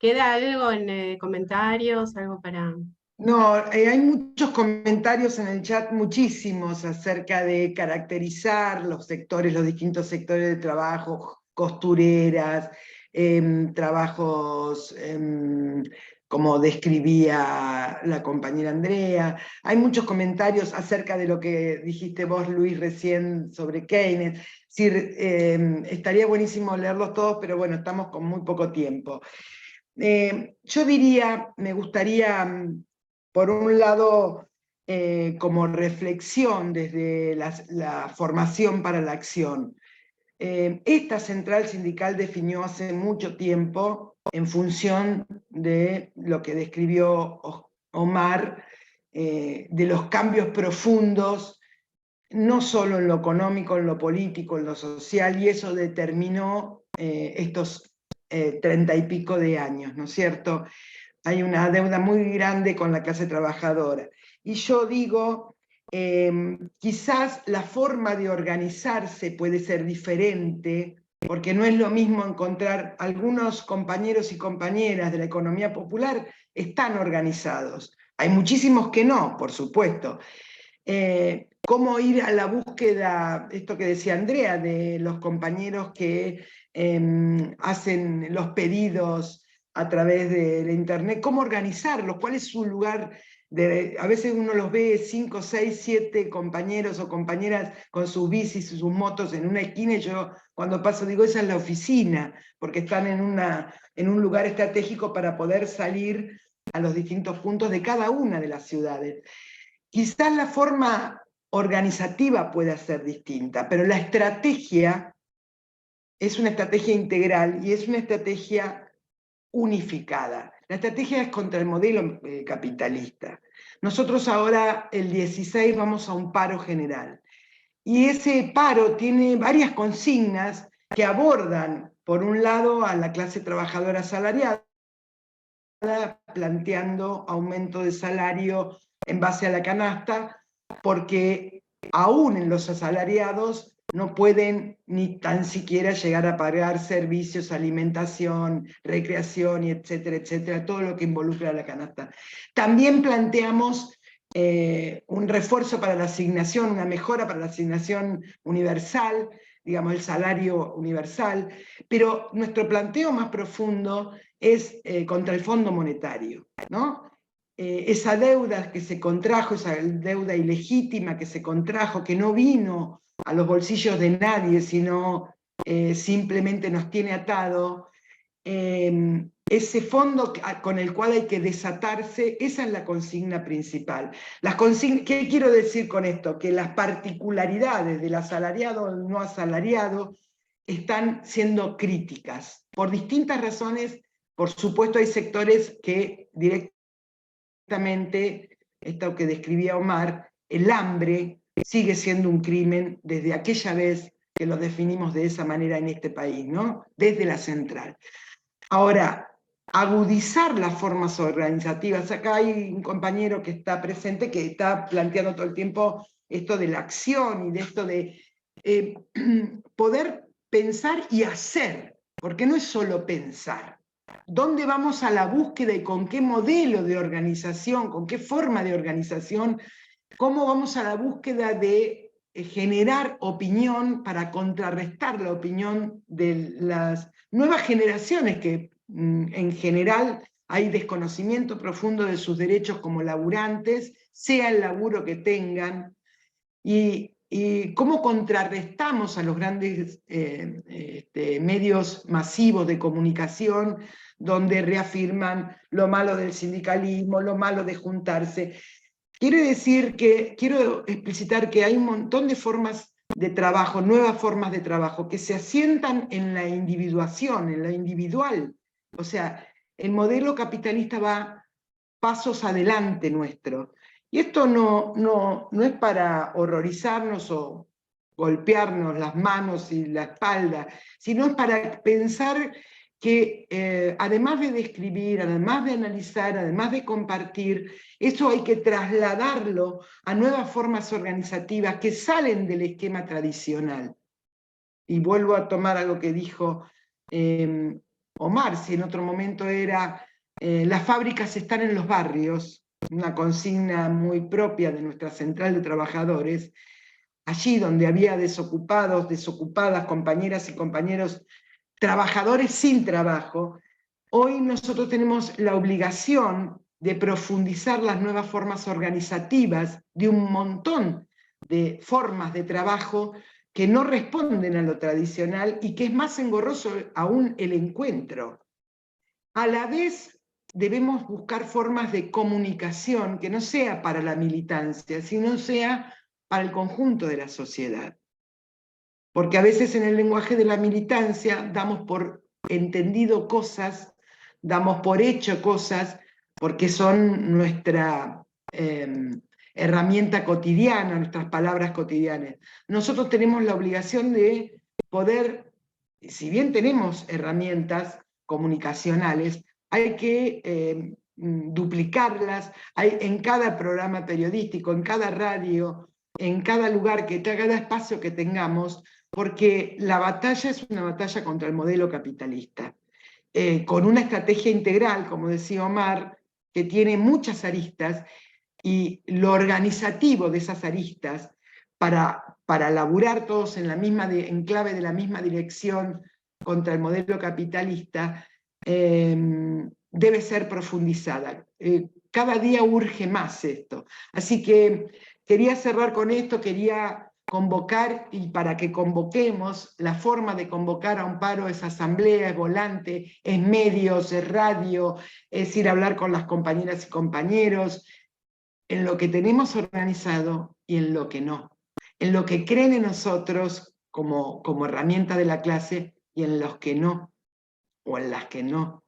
¿Queda algo en comentarios? ¿Algo para...? No, hay muchos comentarios en el chat, muchísimos, acerca de caracterizar los sectores, los distintos sectores de trabajo, costureras, trabajos como describía la compañera Andrea. Hay muchos comentarios acerca de lo que dijiste vos, Luis, recién sobre Keynes. Sí, estaría buenísimo leerlos todos, pero bueno, estamos con muy poco tiempo. Yo diría, me gustaría, por un lado, como reflexión desde la formación para la acción. Esta central sindical definió hace mucho tiempo, en función de lo que describió Omar, de los cambios profundos, no solo en lo económico, en lo político, en lo social, y eso determinó estos 30 y pico de años, ¿no es cierto? Hay una deuda muy grande con la clase trabajadora. Y yo digo, quizás la forma de organizarse puede ser diferente, porque no es lo mismo encontrar algunos compañeros y compañeras de la economía popular están organizados. Hay muchísimos que no, por supuesto. Cómo ir a la búsqueda, esto que decía Andrea, de los compañeros que hacen los pedidos a través de la internet, cómo organizarlos, cuál es su lugar. A veces uno los ve 5, 6, 7 compañeros o compañeras con sus bicis y sus motos en una esquina, y yo cuando paso digo, esa es la oficina, porque están en un lugar estratégico para poder salir a los distintos puntos de cada una de las ciudades. Quizás la forma organizativa pueda ser distinta, pero la estrategia es una estrategia integral y es una estrategia unificada. La estrategia es contra el modelo capitalista. Nosotros ahora, el 16, vamos a un paro general. Y ese paro tiene varias consignas que abordan, por un lado, a la clase trabajadora asalariada, planteando aumento de salario en base a la canasta, porque aún en los asalariados no pueden ni tan siquiera llegar a pagar servicios, alimentación, recreación, y etcétera, etcétera, todo lo que involucra la canasta. También planteamos un refuerzo para la asignación, una mejora para la asignación universal, digamos el salario universal, pero nuestro planteo más profundo es contra el Fondo Monetario, ¿no? Esa deuda que se contrajo, esa deuda ilegítima que se contrajo, que no vino a los bolsillos de nadie, sino simplemente nos tiene atado, ese fondo con el cual hay que desatarse, esa es la consigna principal. ¿Qué quiero decir con esto? Que las particularidades del asalariado o no asalariado están siendo críticas. Por distintas razones, por supuesto hay sectores que directamente, esto que describía Omar, el hambre sigue siendo un crimen desde aquella vez que lo definimos de esa manera en este país, ¿no? Desde la central. Ahora, agudizar las formas organizativas. Acá hay un compañero que está presente que está planteando todo el tiempo esto de la acción y de esto de poder pensar y hacer, porque no es solo pensar. ¿Dónde vamos a la búsqueda y con qué modelo de organización, con qué forma de organización? ¿Cómo vamos a la búsqueda de generar opinión para contrarrestar la opinión de las nuevas generaciones que en general hay desconocimiento profundo de sus derechos como laburantes, sea el laburo que tengan, y cómo contrarrestamos a los grandes medios masivos de comunicación donde reafirman lo malo del sindicalismo, lo malo de juntarse. Quiero explicitar que hay un montón de formas de trabajo, nuevas formas de trabajo, que se asientan en la individuación, en lo individual. O sea, el modelo capitalista va pasos adelante nuestro. Y esto no es para horrorizarnos o golpearnos las manos y la espalda, sino es para pensar que además de describir, además de analizar, además de compartir, eso hay que trasladarlo a nuevas formas organizativas que salen del esquema tradicional. Y vuelvo a tomar algo que dijo Omar, si en otro momento era las fábricas están en los barrios, una consigna muy propia de nuestra central de trabajadores, allí donde había desocupados, desocupadas, compañeras y compañeros, trabajadores sin trabajo, hoy nosotros tenemos la obligación de profundizar las nuevas formas organizativas de un montón de formas de trabajo que no responden a lo tradicional y que es más engorroso aún el encuentro. A la vez debemos buscar formas de comunicación que no sea para la militancia, sino sea para el conjunto de la sociedad. Porque a veces en el lenguaje de la militancia damos por entendido cosas, damos por hecho cosas, porque son nuestra herramienta cotidiana, nuestras palabras cotidianas. Nosotros tenemos la obligación de poder, si bien tenemos herramientas comunicacionales, hay que duplicarlas, en cada programa periodístico, en cada radio, en cada lugar, cada espacio que tengamos, porque la batalla es una batalla contra el modelo capitalista, con una estrategia integral, como decía Omar, que tiene muchas aristas, y lo organizativo de esas aristas para laburar todos en clave de la misma dirección contra el modelo capitalista, debe ser profundizada. Cada día urge más esto. Así que quería cerrar con esto, quería convocar, y para que convoquemos, la forma de convocar a un paro es asamblea, es volante, es medios, es radio, es ir a hablar con las compañeras y compañeros, en lo que tenemos organizado y en lo que no, en lo que creen en nosotros como herramienta de la clase y en los que no, o en las que no.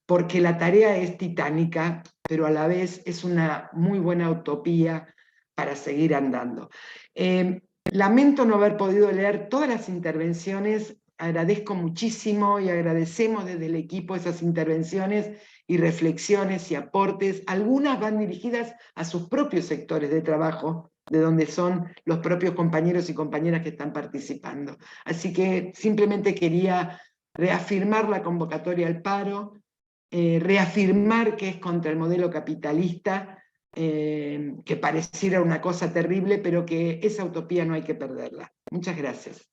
Porque la tarea es titánica, pero a la vez es una muy buena utopía para seguir andando. Lamento no haber podido leer todas las intervenciones, agradezco muchísimo y agradecemos desde el equipo esas intervenciones y reflexiones y aportes. Algunas van dirigidas a sus propios sectores de trabajo, de donde son los propios compañeros y compañeras que están participando. Así que simplemente quería reafirmar la convocatoria al paro, reafirmar que es contra el modelo capitalista, que pareciera una cosa terrible, pero que esa utopía no hay que perderla. Muchas gracias.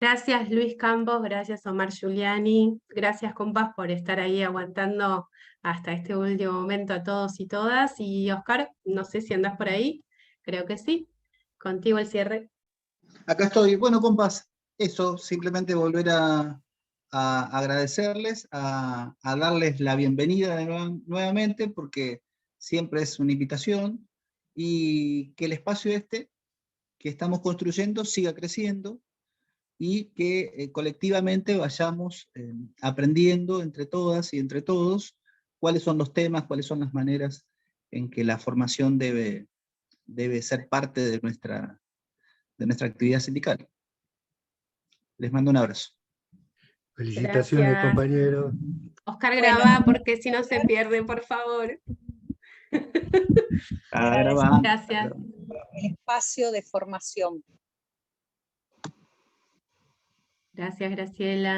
Gracias Luis Campos, gracias Omar Giuliani, gracias compas por estar ahí aguantando hasta este último momento a todos y todas. Y Oscar, no sé si andás por ahí, creo que sí. Contigo el cierre. Acá estoy. Bueno, compas, eso, simplemente volver a agradecerles, a darles la bienvenida nuevamente, porque siempre es una invitación, y que el espacio este que estamos construyendo siga creciendo, y que colectivamente vayamos aprendiendo entre todas y entre todos cuáles son los temas, cuáles son las maneras en que la formación debe ser parte de nuestra actividad sindical. Les mando un abrazo. Felicitaciones, Gracias. compañeros. Oscar, Bueno. graba porque si no se pierde, por favor. Gracias. El espacio de formación. Gracias, Graciela.